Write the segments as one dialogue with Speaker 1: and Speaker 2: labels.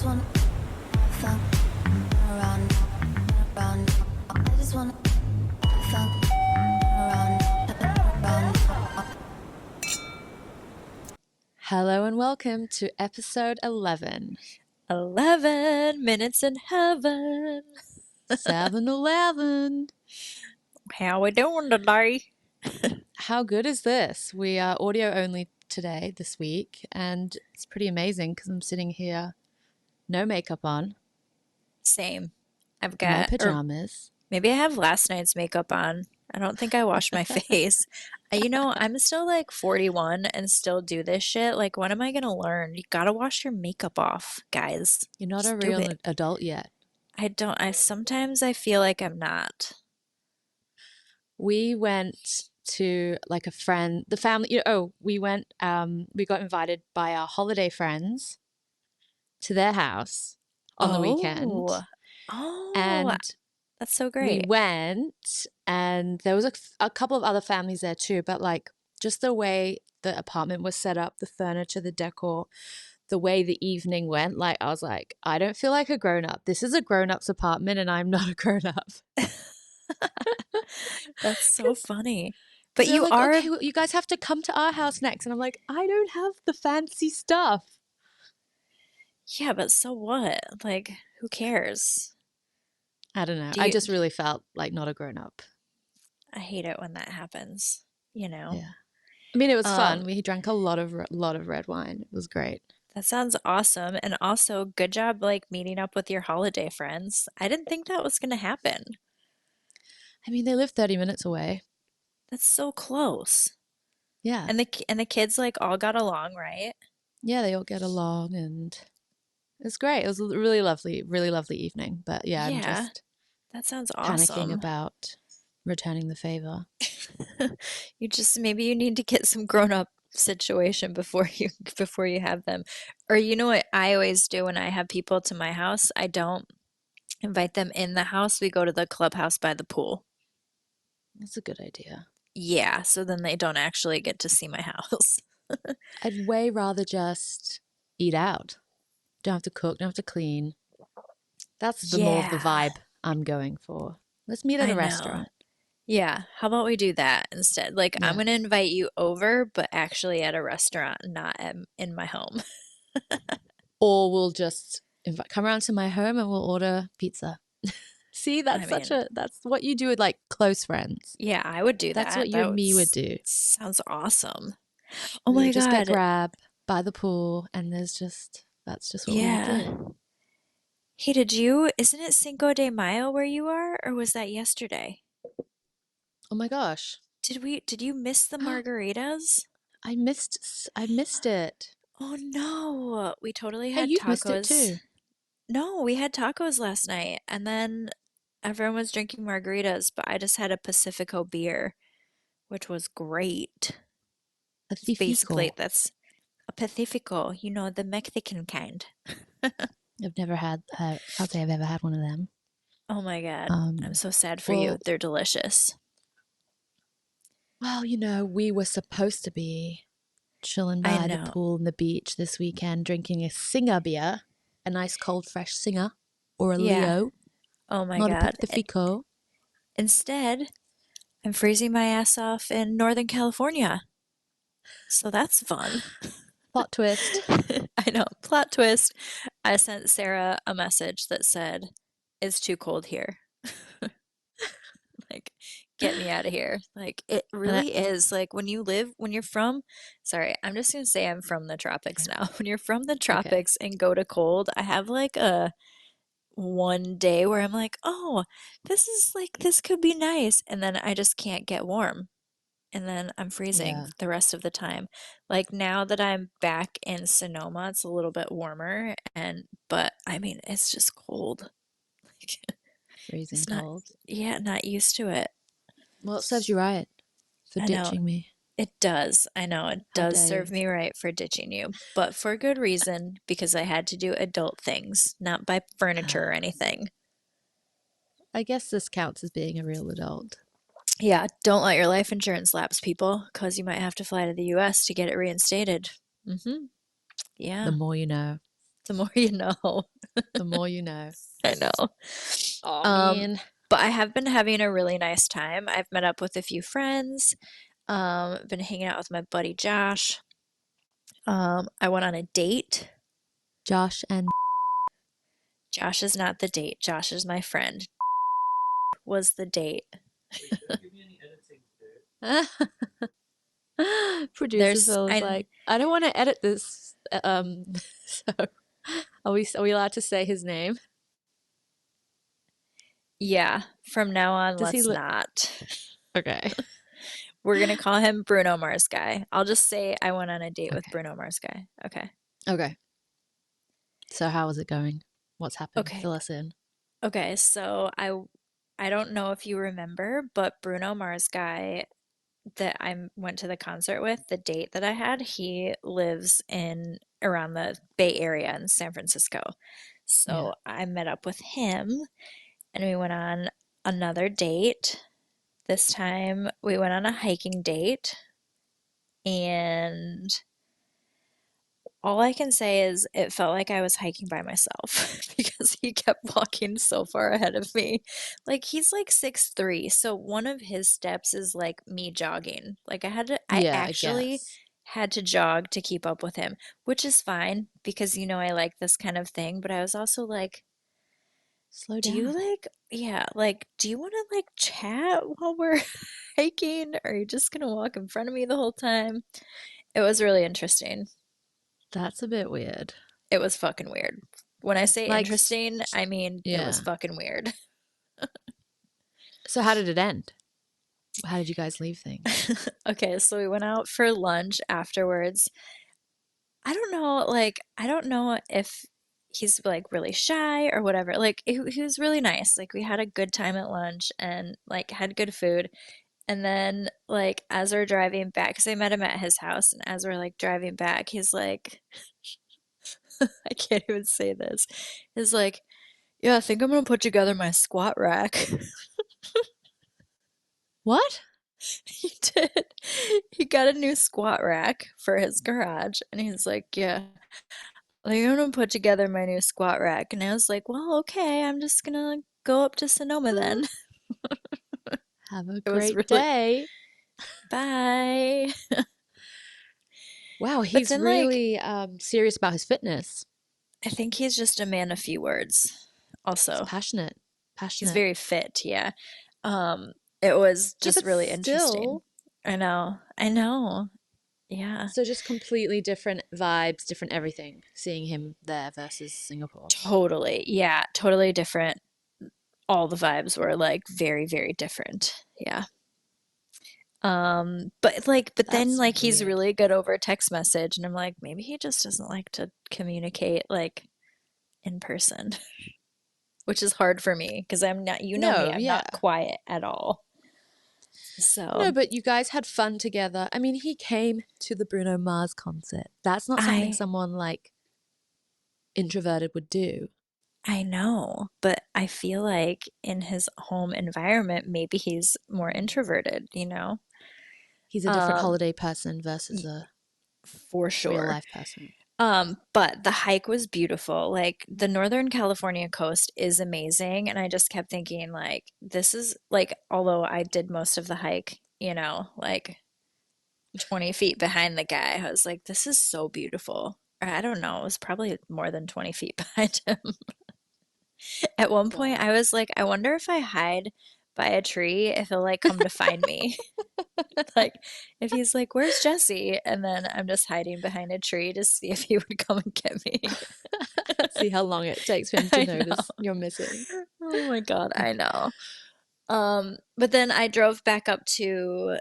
Speaker 1: just wanna have fun around, around. I just wanna have fun around.
Speaker 2: Hello and welcome to episode 11.
Speaker 3: 11 minutes in heaven.
Speaker 2: 7-Eleven.
Speaker 3: How we doing today?
Speaker 2: How good is this? We are audio only today, this week, and it's pretty amazing because I'm sitting here, no makeup on,
Speaker 3: Same. I've
Speaker 2: in my
Speaker 3: got, or
Speaker 2: pajamas.
Speaker 3: maybe I have last night's makeup on. I don't think I washed my face. I'm still like 41 and still do this shit. Like, when am I gonna learn? You gotta wash your makeup off, guys.
Speaker 2: You're not
Speaker 3: Just
Speaker 2: a
Speaker 3: do
Speaker 2: real
Speaker 3: it.
Speaker 2: adult yet.
Speaker 3: Sometimes I feel like I'm not.
Speaker 2: We went to like a friend, the family, we got invited by our holiday friends to their house on the weekend.
Speaker 3: Oh,
Speaker 2: And
Speaker 3: that's so
Speaker 2: we
Speaker 3: great.
Speaker 2: went, and there was a couple of other families there too, but like just the way the apartment was set up, the furniture, the decor, the way the evening went, like I was like, I don't feel like a grown-up. This is a grown-up's apartment and I'm not a grown-up.
Speaker 3: That's so funny. But
Speaker 2: They're
Speaker 3: you
Speaker 2: like,
Speaker 3: are,
Speaker 2: okay, well, you guys have to come to our house next. And I'm like, I don't have the fancy stuff.
Speaker 3: yeah, but so what? Like, who cares?
Speaker 2: I don't know.
Speaker 3: Do
Speaker 2: I
Speaker 3: you,
Speaker 2: just really felt like not a grown-up.
Speaker 3: I hate it when that happens, you know?
Speaker 2: Yeah. I mean, it was
Speaker 3: Um,
Speaker 2: fun. We drank a lot of red wine. It was great.
Speaker 3: that sounds awesome. And also, good job like meeting up with your holiday friends. I didn't think that was gonna happen.
Speaker 2: I mean, they live 30 minutes away.
Speaker 3: That's so close.
Speaker 2: Yeah.
Speaker 3: And the kids like all got along, right?
Speaker 2: Yeah, they all get along, and it's great. It was a really lovely evening. But yeah, I'm
Speaker 3: Yeah,
Speaker 2: just
Speaker 3: that sounds
Speaker 2: panicking
Speaker 3: awesome.
Speaker 2: about returning the favor.
Speaker 3: Maybe you need to get some grown-up situation before you have them. Or you know what I always do when I have people to my house? I don't invite them in the house. We go to the clubhouse by the pool.
Speaker 2: That's a good idea.
Speaker 3: Yeah, so then they don't actually get to see my house.
Speaker 2: I'd way rather just eat out. Don't have to cook, don't have to clean. That's the more of the
Speaker 3: Yeah,
Speaker 2: vibe I'm going for. Let's meet at
Speaker 3: I
Speaker 2: a
Speaker 3: know.
Speaker 2: restaurant.
Speaker 3: Yeah, how about we do that instead? Like, I'm
Speaker 2: Yeah.
Speaker 3: gonna invite you over, but actually at a restaurant, not in my home.
Speaker 2: Or we'll just come around to my home and we'll order pizza. See,
Speaker 3: I mean,
Speaker 2: that's what you do with like close friends.
Speaker 3: yeah, I would do
Speaker 2: That's
Speaker 3: that.
Speaker 2: what you
Speaker 3: That
Speaker 2: and
Speaker 3: would
Speaker 2: me would do.
Speaker 3: sounds awesome. Oh
Speaker 2: We
Speaker 3: my
Speaker 2: would just get
Speaker 3: God.
Speaker 2: grab by the pool, and that's just what we would
Speaker 3: Yeah.
Speaker 2: do.
Speaker 3: Hey, isn't it Cinco de Mayo where you are, or was that yesterday?
Speaker 2: Oh my gosh.
Speaker 3: Did you miss the margaritas?
Speaker 2: I missed it.
Speaker 3: Oh no, we totally
Speaker 2: Hey,
Speaker 3: had
Speaker 2: you've missed it
Speaker 3: tacos.
Speaker 2: too.
Speaker 3: No, we had tacos last night, and then everyone was drinking margaritas, but I just had a Pacifico beer, which was great. It's basically,
Speaker 2: Pacifico.
Speaker 3: that's a Pacifico, the Mexican kind.
Speaker 2: I've never had, can't say I've ever had one of them.
Speaker 3: Oh my God, I'm
Speaker 2: Um,
Speaker 3: so sad for you.
Speaker 2: well,
Speaker 3: They're delicious.
Speaker 2: we were supposed to be chilling
Speaker 3: I
Speaker 2: by the
Speaker 3: know.
Speaker 2: pool and the beach this weekend, drinking a Singer beer, a nice cold fresh Singer, or a
Speaker 3: Yeah.
Speaker 2: Leo,
Speaker 3: Oh my
Speaker 2: not a
Speaker 3: God.
Speaker 2: Pacifico.
Speaker 3: Instead, I'm freezing my ass off in Northern California. So that's fun.
Speaker 2: Plot twist.
Speaker 3: I know. Plot twist. I sent Sarah a message that said, "It's too cold here." Like, get me out of here. Like, it
Speaker 2: And I,
Speaker 3: really is. Like, when you're from, sorry, I'm just gonna say I'm from the tropics now. When you're from the
Speaker 2: okay.
Speaker 3: tropics and go to cold, I have like a one day where I'm like, oh, this could be nice. And then I just can't get warm. And then I'm freezing
Speaker 2: Yeah.
Speaker 3: the rest of the time. Like, now that I'm back in Sonoma, it's a little bit warmer, but I mean, it's just cold. Like,
Speaker 2: Freezing
Speaker 3: it's not,
Speaker 2: cold.
Speaker 3: yeah, not used to it.
Speaker 2: Well, it serves you right for
Speaker 3: I know
Speaker 2: ditching me.
Speaker 3: it does. I know it
Speaker 2: How
Speaker 3: does
Speaker 2: dare you?
Speaker 3: serve me right for ditching you, but for good reason, because I had to do adult things, not buy furniture or anything.
Speaker 2: I guess this counts as being a real adult.
Speaker 3: Yeah, don't let your life insurance lapse, people, because you might have to fly to the US to get it reinstated. Mm-hmm.
Speaker 2: The
Speaker 3: Yeah.
Speaker 2: more you know.
Speaker 3: The more you know.
Speaker 2: The more you know.
Speaker 3: I know.
Speaker 2: Oh
Speaker 3: Um,
Speaker 2: man.
Speaker 3: but I have been having a really nice time. I've met up with a few friends. Been hanging out with my buddy Josh. I went on a date.
Speaker 2: Josh and
Speaker 3: Josh is not the date. Josh is my friend. Was the date.
Speaker 2: producer
Speaker 3: There's
Speaker 2: Phil is
Speaker 3: I
Speaker 2: like, I don't want to edit this. So are we allowed to say his name?
Speaker 3: Yeah, from now on,
Speaker 2: Does he
Speaker 3: let's
Speaker 2: look
Speaker 3: not.
Speaker 2: okay?
Speaker 3: We're gonna call him Bruno Mars guy. I'll just say I went on a date with
Speaker 2: Okay.
Speaker 3: Bruno Mars guy. Okay.
Speaker 2: Okay. So how is it going? What's happened?
Speaker 3: Okay.
Speaker 2: Fill us in.
Speaker 3: Okay, so I don't know if you remember, but Bruno Mars guy that I went to the concert with, the date that I had, he lives in around the Bay Area in San Francisco.
Speaker 2: Yeah.
Speaker 3: So I met up with him and we went on another date. This time we went on a hiking date, and all I can say is it felt like I was hiking by myself because he kept walking so far ahead of me. Like he's like 6'3", so one of his steps is like me jogging. Like I
Speaker 2: Yeah, I
Speaker 3: actually
Speaker 2: guess.
Speaker 3: had to jog to keep up with him, which is fine because I like this kind of thing, but I was also like,
Speaker 2: Slow
Speaker 3: do you
Speaker 2: down.
Speaker 3: yeah, like, do you want to like chat while we're hiking? Or are you just gonna walk in front of me the whole time? It was really interesting.
Speaker 2: That's a bit weird.
Speaker 3: It was fucking weird. When I say
Speaker 2: Like,
Speaker 3: interesting, I mean it was
Speaker 2: yeah.
Speaker 3: fucking weird.
Speaker 2: So how did it end? How did you guys leave things?
Speaker 3: Okay, so we went out for lunch afterwards. I don't know if he's like really shy or whatever. Like he was really nice. Like we had a good time at lunch and like had good food. And then like as we're driving back, because I met him at his house, and as we're like driving back, he's like, I can't even say this. He's like, yeah, I think I'm gonna put together my squat rack.
Speaker 2: What?
Speaker 3: He did. He got a new squat rack for his garage, and he's like, yeah, I'm gonna put together my new squat rack. And I was like, well, okay, I'm just gonna go up to Sonoma then.
Speaker 2: Have a
Speaker 3: It was
Speaker 2: great
Speaker 3: really,
Speaker 2: day.
Speaker 3: bye.
Speaker 2: Wow,
Speaker 3: But
Speaker 2: he's
Speaker 3: then, like,
Speaker 2: really serious about his fitness.
Speaker 3: I think he's just a man of few words.
Speaker 2: He's
Speaker 3: Also,
Speaker 2: passionate.
Speaker 3: he's
Speaker 2: Passionate.
Speaker 3: very fit, yeah. Um, it was
Speaker 2: Yeah,
Speaker 3: just
Speaker 2: but
Speaker 3: really interesting.
Speaker 2: still.
Speaker 3: I know, yeah.
Speaker 2: So just completely different vibes, different everything, seeing him there versus Singapore.
Speaker 3: Totally, yeah, totally different. All the vibes were like very, very different. Yeah. But then
Speaker 2: That's
Speaker 3: like he's
Speaker 2: weird.
Speaker 3: really good over text message, and I'm like, maybe he just doesn't like to communicate like in person, which is hard for me because I'm not, you know me,
Speaker 2: No,
Speaker 3: I'm
Speaker 2: yeah.
Speaker 3: not quiet at all.
Speaker 2: No,
Speaker 3: So
Speaker 2: but you guys had fun together. I mean, he came to the Bruno Mars concert. That's not something
Speaker 3: I
Speaker 2: someone like introverted would do.
Speaker 3: I know, but I feel like in his home environment, maybe he's more introverted, you know?
Speaker 2: He's a different
Speaker 3: Um,
Speaker 2: holiday person versus
Speaker 3: y-
Speaker 2: a
Speaker 3: for
Speaker 2: real
Speaker 3: sure.
Speaker 2: life person.
Speaker 3: But the hike was beautiful. Like the Northern California coast is amazing. And I just kept thinking, like, this is like, although I did most of the hike, like 20 feet behind the guy, I was like, this is so beautiful. Or I don't know, it was probably more than 20 feet behind him. At one point,
Speaker 2: God.
Speaker 3: I was like, I wonder if I hide by a tree, if he'll like come to find me. Like, if he's like, "Where's Jessi?" And then I'm just hiding behind a tree to see if he would come and get me.
Speaker 2: See how long it takes for him to
Speaker 3: I know.
Speaker 2: notice you're missing.
Speaker 3: Oh my God, I know. But then I drove back up to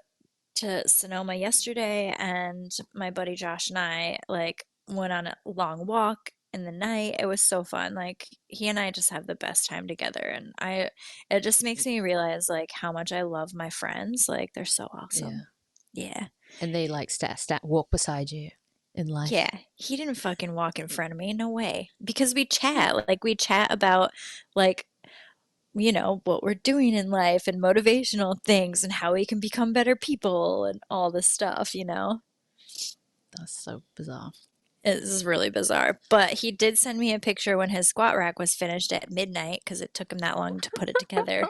Speaker 3: Sonoma yesterday, and my buddy Josh and I like went on a long walk in the night. It was so fun. Like he and I just have the best time together, and I it just makes me realize like how much I love my friends. Like they're so
Speaker 2: Yeah.
Speaker 3: awesome. Yeah.
Speaker 2: And they like walk beside you in
Speaker 3: Yeah,
Speaker 2: life.
Speaker 3: he didn't fucking walk in front of me. No way. Because we chat. Like we chat about like what we're doing in life and motivational things and how we can become better people and all this stuff.
Speaker 2: That's so bizarre.
Speaker 3: It is really bizarre. But he did send me a picture when his squat rack was finished at midnight because it took him that long to put it together.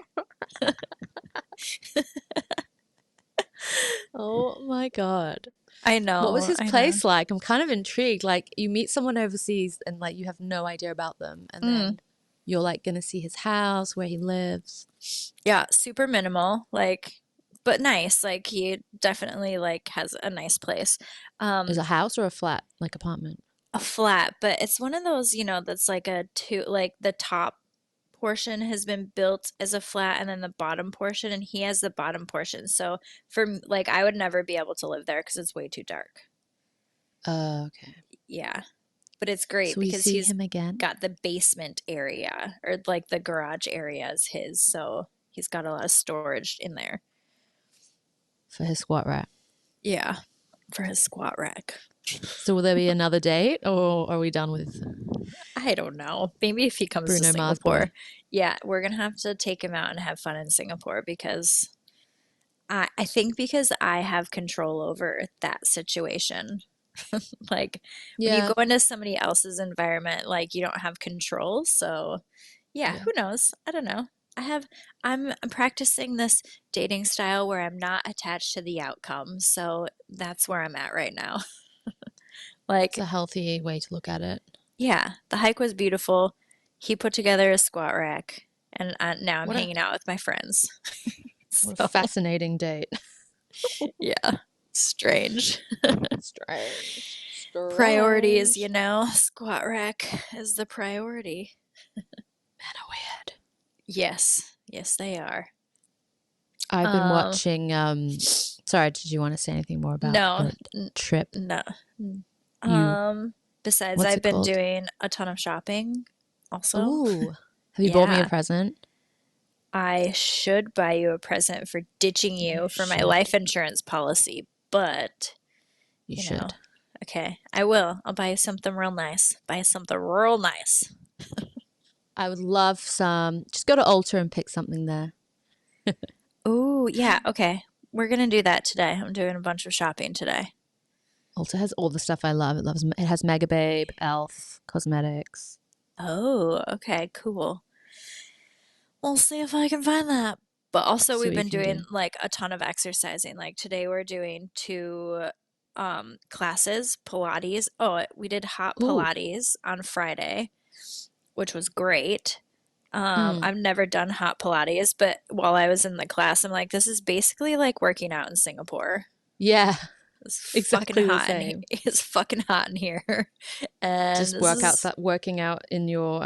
Speaker 2: Oh my God.
Speaker 3: I
Speaker 2: What was
Speaker 3: know,
Speaker 2: his
Speaker 3: I know.
Speaker 2: place like? I'm kind of intrigued. Like you meet someone overseas and like you have no idea about them, and
Speaker 3: Mm.
Speaker 2: then you're like gonna see his house, where he lives.
Speaker 3: Yeah, super minimal, like, but nice. Like he definitely like has a nice place.
Speaker 2: Is
Speaker 3: Um,
Speaker 2: it a house or a flat, like apartment?
Speaker 3: a flat, but it's one of those, that's like a two, like the top portion has been built as a flat and then the bottom portion, and he has the bottom portion. So like I would never be able to live there because it's way too dark.
Speaker 2: Okay.
Speaker 3: Yeah. But it's great
Speaker 2: So we
Speaker 3: because
Speaker 2: see
Speaker 3: he's
Speaker 2: him again
Speaker 3: got the basement area or like the garage area is his. So he's got a lot of storage in there.
Speaker 2: for his squat rack.
Speaker 3: Yeah. For his squat rack.
Speaker 2: So will there be another date, or are we done with
Speaker 3: I don't know. Maybe if he comes to
Speaker 2: Bruno Mars
Speaker 3: Singapore.
Speaker 2: boy?
Speaker 3: Yeah, we're gonna have to take him out and have fun in Singapore because I think because I have control over that situation. Like when you
Speaker 2: Yeah.
Speaker 3: go into somebody else's environment, like you don't have control. So yeah,
Speaker 2: Yeah.
Speaker 3: who knows? I don't know. I'm practicing this dating style where I'm not attached to the outcome. So that's where I'm at right now.
Speaker 2: It's a
Speaker 3: Like,
Speaker 2: healthy way to look at it.
Speaker 3: yeah, the hike was beautiful. He put together a squat rack, and now I'm
Speaker 2: What a
Speaker 3: hanging out with my friends.
Speaker 2: what a
Speaker 3: So,
Speaker 2: fascinating date.
Speaker 3: yeah, strange.
Speaker 2: Strange.
Speaker 3: Priorities,
Speaker 2: Strange.
Speaker 3: squat rack is the priority.
Speaker 2: Men are weird.
Speaker 3: Yes, yes, they are.
Speaker 2: I've been
Speaker 3: Um,
Speaker 2: watching sorry, did you want to say anything more about
Speaker 3: no,
Speaker 2: your trip?
Speaker 3: no.
Speaker 2: You
Speaker 3: Besides,
Speaker 2: what's
Speaker 3: I've
Speaker 2: it
Speaker 3: been
Speaker 2: called?
Speaker 3: doing a ton of shopping also.
Speaker 2: Ooh. Have you bought me a
Speaker 3: Yeah,
Speaker 2: present?
Speaker 3: I should buy you a present for ditching
Speaker 2: You
Speaker 3: you for my
Speaker 2: should.
Speaker 3: life insurance policy, but,
Speaker 2: You
Speaker 3: you know,
Speaker 2: should.
Speaker 3: okay, I will. I'll buy you something real nice. Buy you something real nice.
Speaker 2: I would love some. Just go to Ulta and pick something there.
Speaker 3: Ooh, yeah, okay. We're gonna do that today. I'm doing a bunch of shopping today.
Speaker 2: Ulta has all the stuff I love. It has Mega Babe, Elf, cosmetics.
Speaker 3: Oh, okay, cool. We'll see if I can find that. But also
Speaker 2: See
Speaker 3: we've
Speaker 2: what you
Speaker 3: been
Speaker 2: can
Speaker 3: doing
Speaker 2: do.
Speaker 3: like a ton of exercising. Like today we're doing two classes, Pilates. Oh, we did hot
Speaker 2: Ooh.
Speaker 3: Pilates on Friday, which was great.
Speaker 2: Mm.
Speaker 3: I've never done hot Pilates, but while I was in the class, I'm like, this is basically like working out in Singapore.
Speaker 2: Yeah,
Speaker 3: It's fucking
Speaker 2: exactly the
Speaker 3: hot and
Speaker 2: same.
Speaker 3: it's fucking hot in here. And
Speaker 2: Just
Speaker 3: this is
Speaker 2: working out in your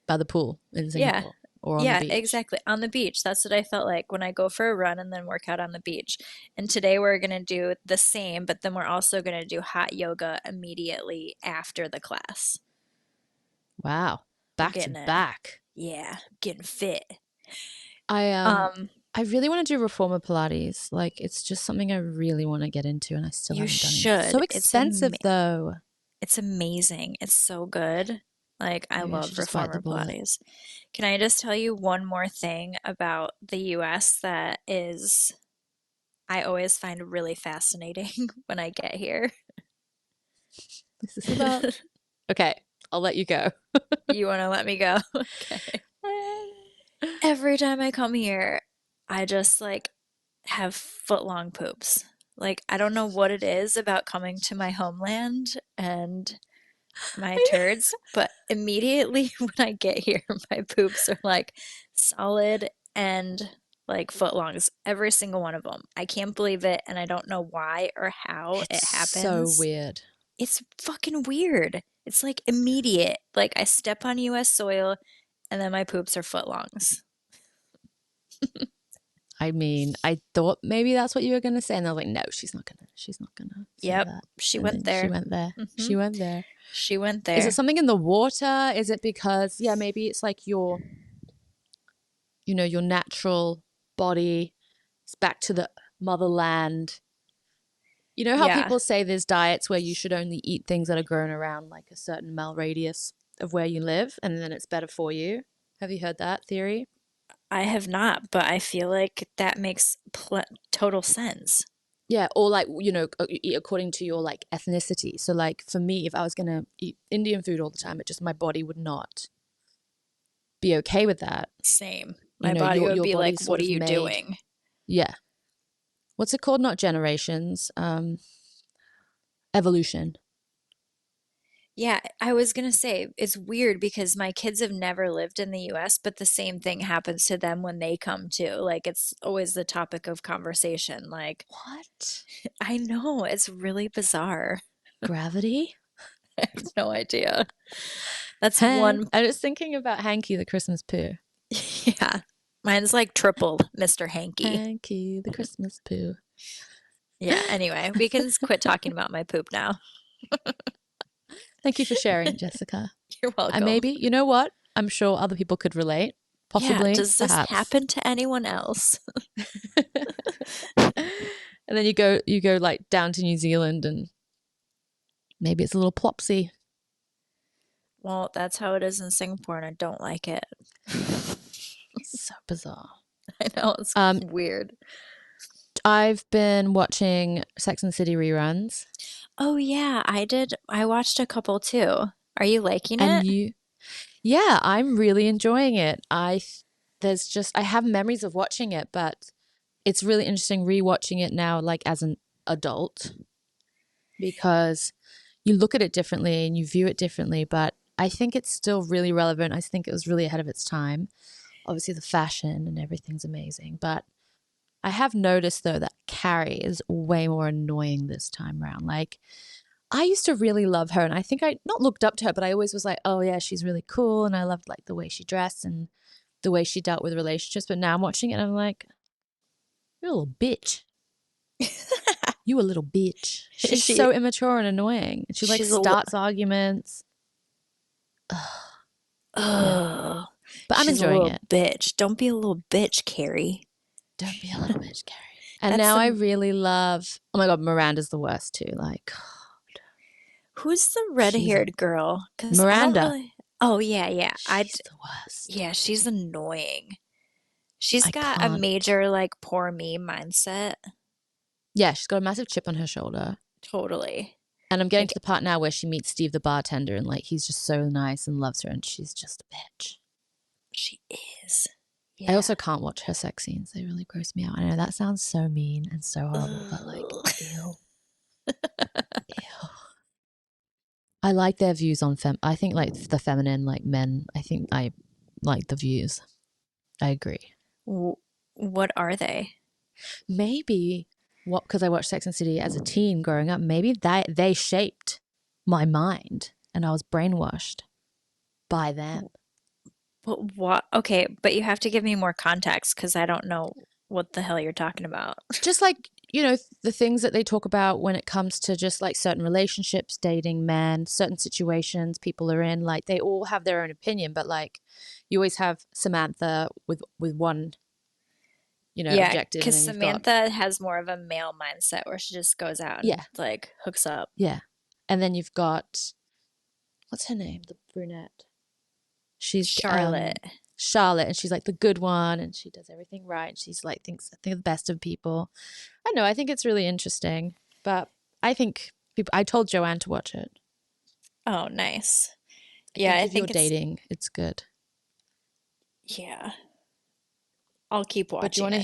Speaker 2: by the pool in
Speaker 3: yeah.
Speaker 2: Singapore or on the
Speaker 3: Yeah,
Speaker 2: beach.
Speaker 3: exactly. On the beach. That's what I felt like when I go for a run and then work out on the beach. And today we're going to do the same, but then we're also going to do hot yoga immediately after the class.
Speaker 2: Wow.
Speaker 3: We're
Speaker 2: Back to
Speaker 3: getting it.
Speaker 2: back.
Speaker 3: Yeah, getting fit.
Speaker 2: I
Speaker 3: Um,
Speaker 2: I really want to do reformer Pilates. Like it's just something I really want to get into and I still
Speaker 3: you
Speaker 2: haven't done it yet. So
Speaker 3: should.
Speaker 2: expensive though.
Speaker 3: It's amazing. It's so good. Like I
Speaker 2: Maybe I should
Speaker 3: love
Speaker 2: just bite the
Speaker 3: reformer
Speaker 2: bullet.
Speaker 3: Pilates. Can I just tell you one more thing about the US that is I always find really fascinating when I get here?
Speaker 2: This is about Okay, I'll let you go.
Speaker 3: You want to let me go? Okay. Every time I come here, I just like have foot-long poops. Like, I don't know what it is about coming to my homeland and my turds, but immediately when I get here, my poops are like solid and like footlongs, every single one of them. I can't believe it, and I don't know why or how it
Speaker 2: It's so
Speaker 3: happens.
Speaker 2: weird.
Speaker 3: It's fucking weird. It's like immediate. Like I step on US soil and then my poops are footlongs.
Speaker 2: I mean, I thought maybe that's what you were gonna say, and I was like, no, she's not gonna say
Speaker 3: Yep,
Speaker 2: that.
Speaker 3: she
Speaker 2: And
Speaker 3: went
Speaker 2: then she
Speaker 3: there.
Speaker 2: went there.
Speaker 3: Hmm.
Speaker 2: She went there.
Speaker 3: She went
Speaker 2: Is it
Speaker 3: there.
Speaker 2: something in the water? Is it because, yeah, maybe it's like your natural body is back to the motherland. You know how
Speaker 3: Yeah,
Speaker 2: people say there's diets where you should only eat things that are grown around like a certain mile radius of where you live, and then it's better for you? Have you heard that theory?
Speaker 3: I have not, but I feel like that makes total sense.
Speaker 2: Yeah, or like, you know, eat according to your like ethnicity. So like for me, if I was gonna eat Indian food all the time, it just my body would not be okay with that.
Speaker 3: Same.
Speaker 2: You
Speaker 3: My
Speaker 2: know,
Speaker 3: body would
Speaker 2: your
Speaker 3: be like,
Speaker 2: body's
Speaker 3: what
Speaker 2: sort
Speaker 3: are
Speaker 2: of
Speaker 3: you
Speaker 2: made.
Speaker 3: doing?
Speaker 2: Yeah. What's it called? Not generations. Evolution.
Speaker 3: Yeah, I was gonna say it's weird because my kids have never lived in the US, but the same thing happens to them when they come too. Like it's always the topic of conversation. Like,
Speaker 2: What?
Speaker 3: I know, it's really bizarre.
Speaker 2: Gravity?
Speaker 3: I have no idea. That's
Speaker 2: Hank.
Speaker 3: one,
Speaker 2: I was thinking about Hanky the Christmas poo.
Speaker 3: yeah. Mine's like triple Mr. Hanky.
Speaker 2: Hanky the Christmas poo.
Speaker 3: Yeah, anyway, we can quit talking about my poop now.
Speaker 2: Thank you for sharing, Jessica.
Speaker 3: You're
Speaker 2: And
Speaker 3: welcome.
Speaker 2: maybe, you know what? I'm sure other people could relate.
Speaker 3: Yeah,
Speaker 2: Possibly,
Speaker 3: does this
Speaker 2: perhaps.
Speaker 3: happen to anyone else?
Speaker 2: And then you go like down to New Zealand and maybe it's a little plopsy.
Speaker 3: Well, that's how it is in Singapore, and I don't like it.
Speaker 2: So bizarre.
Speaker 3: I know, it's
Speaker 2: Um,
Speaker 3: weird.
Speaker 2: I've been watching Sex and the City reruns,
Speaker 3: Oh yeah, I did. I watched a couple too. Are you liking
Speaker 2: and
Speaker 3: it?
Speaker 2: yeah, I'm really enjoying it. There's just I have memories of watching it, but it's really interesting rewatching it now, like as an adult, because you look at it differently and you view it differently. But I think it's still really relevant. I think it was really ahead of its time. Obviously, the fashion and everything's amazing, but I have noticed though that Carrie is way more annoying this time around. Like I used to really love her and I think I not looked up to her, but I always was like, oh yeah, she's really cool and I loved like the way she dressed and the way she dealt with relationships. But now I'm watching it and I'm like, you're a little bitch. You a little bitch. She's
Speaker 3: She
Speaker 2: so immature and annoying. And she like
Speaker 3: she's a li-
Speaker 2: starts arguments. Yeah.
Speaker 3: oh,
Speaker 2: But I'm
Speaker 3: she's a
Speaker 2: enjoying
Speaker 3: little
Speaker 2: it.
Speaker 3: bitch. Don't be a little bitch, Carrie.
Speaker 2: Don't be a little bitch, Carrie. And
Speaker 3: That's
Speaker 2: now I
Speaker 3: the
Speaker 2: really love, oh my God, Miranda's the worst too. Like,
Speaker 3: who's the
Speaker 2: she's a
Speaker 3: red-haired girl? Because I don't
Speaker 2: Miranda.
Speaker 3: really. Oh yeah, yeah.
Speaker 2: She's the worst.
Speaker 3: Yeah, she's annoying. She's
Speaker 2: I
Speaker 3: got a
Speaker 2: can't.
Speaker 3: major like poor me mindset.
Speaker 2: Yeah, she's got a massive chip on her shoulder.
Speaker 3: Totally.
Speaker 2: And I'm getting
Speaker 3: Like
Speaker 2: to the part now where she meets Steve the bartender and like he's just so nice and loves her and she's just a bitch.
Speaker 3: she is.
Speaker 2: I
Speaker 3: Yeah.
Speaker 2: also can't watch her sex scenes. They really gross me out. I know that sounds so mean and so horrible, but like,
Speaker 3: Ugh.
Speaker 2: ew. Ew. I like their views on I think like the feminine, like men, I think I like the views. I agree.
Speaker 3: What are they?
Speaker 2: Maybe because I watched Sex and the City as a teen growing up, maybe they shaped my mind and I was brainwashed by them.
Speaker 3: What? Okay, but you have to give me more context because I don't know what the hell you're talking about.
Speaker 2: Just like, you know, the things that they talk about when it comes to just like certain relationships, dating men, certain situations people are in, like they all have their own opinion, but like you always have Samantha with one, you know,
Speaker 3: Yeah,
Speaker 2: objective and
Speaker 3: because
Speaker 2: then you've got
Speaker 3: Samantha has more of a male mindset where she just goes out and
Speaker 2: yeah,
Speaker 3: like hooks up.
Speaker 2: yeah. And then you've got what's her name? The brunette. She's
Speaker 3: Charlotte.
Speaker 2: Charlotte, and she's like the good one and she does everything right. And she's like thinks the best of people. I know, I think it's really interesting, but I think I told Joanne to watch it.
Speaker 3: Oh, nice.
Speaker 2: I
Speaker 3: Yeah, I
Speaker 2: if you're
Speaker 3: think it's
Speaker 2: dating, it's good.
Speaker 3: yeah. I'll keep
Speaker 2: But do you
Speaker 3: watching
Speaker 2: want to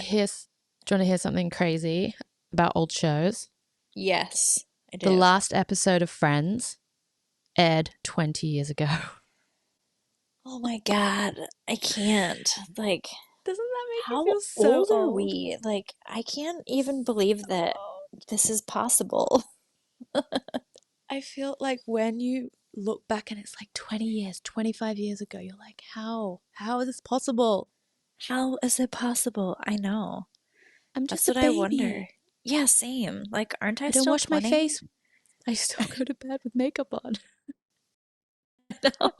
Speaker 3: it.
Speaker 2: hear something crazy about old shows?
Speaker 3: Yes, I
Speaker 2: The
Speaker 3: do.
Speaker 2: last episode of Friends aired 20 years ago.
Speaker 3: Oh my God, I can't. Like,
Speaker 2: Doesn't that make you
Speaker 3: how
Speaker 2: feel so
Speaker 3: old are
Speaker 2: old?
Speaker 3: we? Like, I can't even believe that
Speaker 2: Oh,
Speaker 3: this is possible.
Speaker 2: I feel like when you look back and it's like 20 years, 25 years ago, you're like, how? How is this possible?
Speaker 3: How is it possible? I know.
Speaker 2: I'm
Speaker 3: That's
Speaker 2: just a
Speaker 3: what I wonder.
Speaker 2: baby.
Speaker 3: Yeah, same. Like, aren't I
Speaker 2: I don't
Speaker 3: still
Speaker 2: wash my
Speaker 3: 20?
Speaker 2: face. I still go to bed with makeup on.
Speaker 3: No.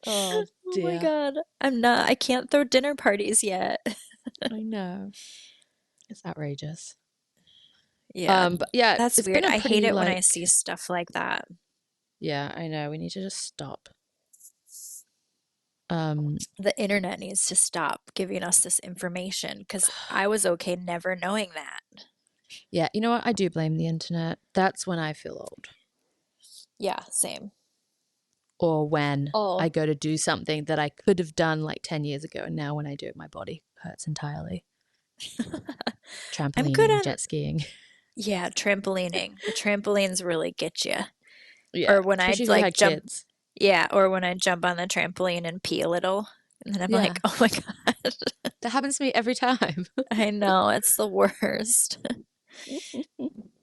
Speaker 2: Oh
Speaker 3: Oh my
Speaker 2: dear.
Speaker 3: God. I can't throw dinner parties yet.
Speaker 2: I know. It's outrageous.
Speaker 3: Yeah,
Speaker 2: But yeah,
Speaker 3: that's
Speaker 2: it's been
Speaker 3: weird.
Speaker 2: a
Speaker 3: I hate
Speaker 2: pretty
Speaker 3: it when I
Speaker 2: like
Speaker 3: see stuff like that.
Speaker 2: yeah, I know. We need to just stop.
Speaker 3: The internet needs to stop giving us this information because I was okay never knowing that.
Speaker 2: Yeah, you know what? I do blame the internet. That's when I feel old.
Speaker 3: Yeah, same.
Speaker 2: Or when
Speaker 3: Oh,
Speaker 2: I go to do something that I could have done like 10 years ago, and now when I do it, my body hurts entirely.
Speaker 3: I'm good
Speaker 2: Trampolining,
Speaker 3: on,
Speaker 2: jet skiing.
Speaker 3: yeah, trampolining. The trampolines really get you.
Speaker 2: Yeah,
Speaker 3: Or when I
Speaker 2: especially if you
Speaker 3: like
Speaker 2: had
Speaker 3: jump,
Speaker 2: kids.
Speaker 3: yeah, or when I jump on the trampoline and pee a little, and then I'm
Speaker 2: Yeah,
Speaker 3: like, oh my God,
Speaker 2: that happens to me every time.
Speaker 3: I know, it's the worst.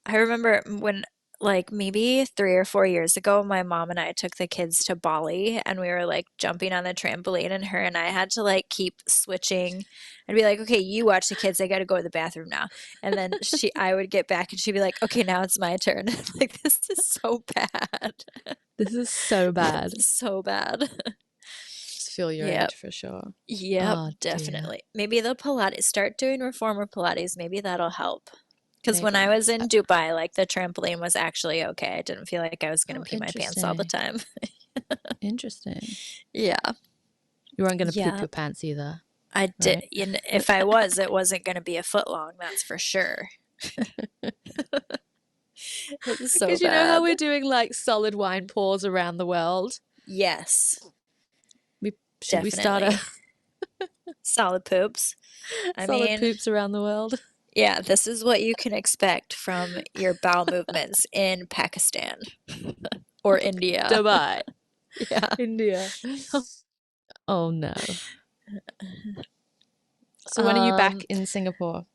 Speaker 3: I remember when, like, maybe 3 or 4 years ago, my mom and I took the kids to Bali and we were like jumping on the trampoline, and her and I had to like keep switching and be like, okay, you watch the kids. I got to go to the bathroom now. And then I would get back and she'd be like, okay, now it's my turn. Like, this is so bad.
Speaker 2: This is so bad.
Speaker 3: So bad.
Speaker 2: Just feel your
Speaker 3: Yep.
Speaker 2: age for sure.
Speaker 3: Yep,
Speaker 2: Oh dear.
Speaker 3: definitely. Maybe the Pilates, start doing reformer Pilates. Maybe that'll help. Because when I
Speaker 2: Maybe.
Speaker 3: was in Dubai, like the trampoline was actually okay. I didn't feel like I was going
Speaker 2: Oh,
Speaker 3: to pee my pants all the
Speaker 2: interesting.
Speaker 3: time.
Speaker 2: Interesting.
Speaker 3: Yeah.
Speaker 2: You weren't going to poop your
Speaker 3: Yep.
Speaker 2: pants either,
Speaker 3: I did.
Speaker 2: right?
Speaker 3: And if I was, it wasn't going to be a foot long, that's for sure. It was so
Speaker 2: Because you know how
Speaker 3: bad.
Speaker 2: we're doing like solid wine pours around the world?
Speaker 3: Yes,
Speaker 2: Should we start a
Speaker 3: definitely. Solid poops. I
Speaker 2: solid
Speaker 3: mean,
Speaker 2: poops around the world?
Speaker 3: yeah, this is what you can expect from your bowel movements in Pakistan or India.
Speaker 2: Dubai,
Speaker 3: Yeah.
Speaker 2: India. Oh no. So when are you back
Speaker 3: Um,
Speaker 2: in Singapore?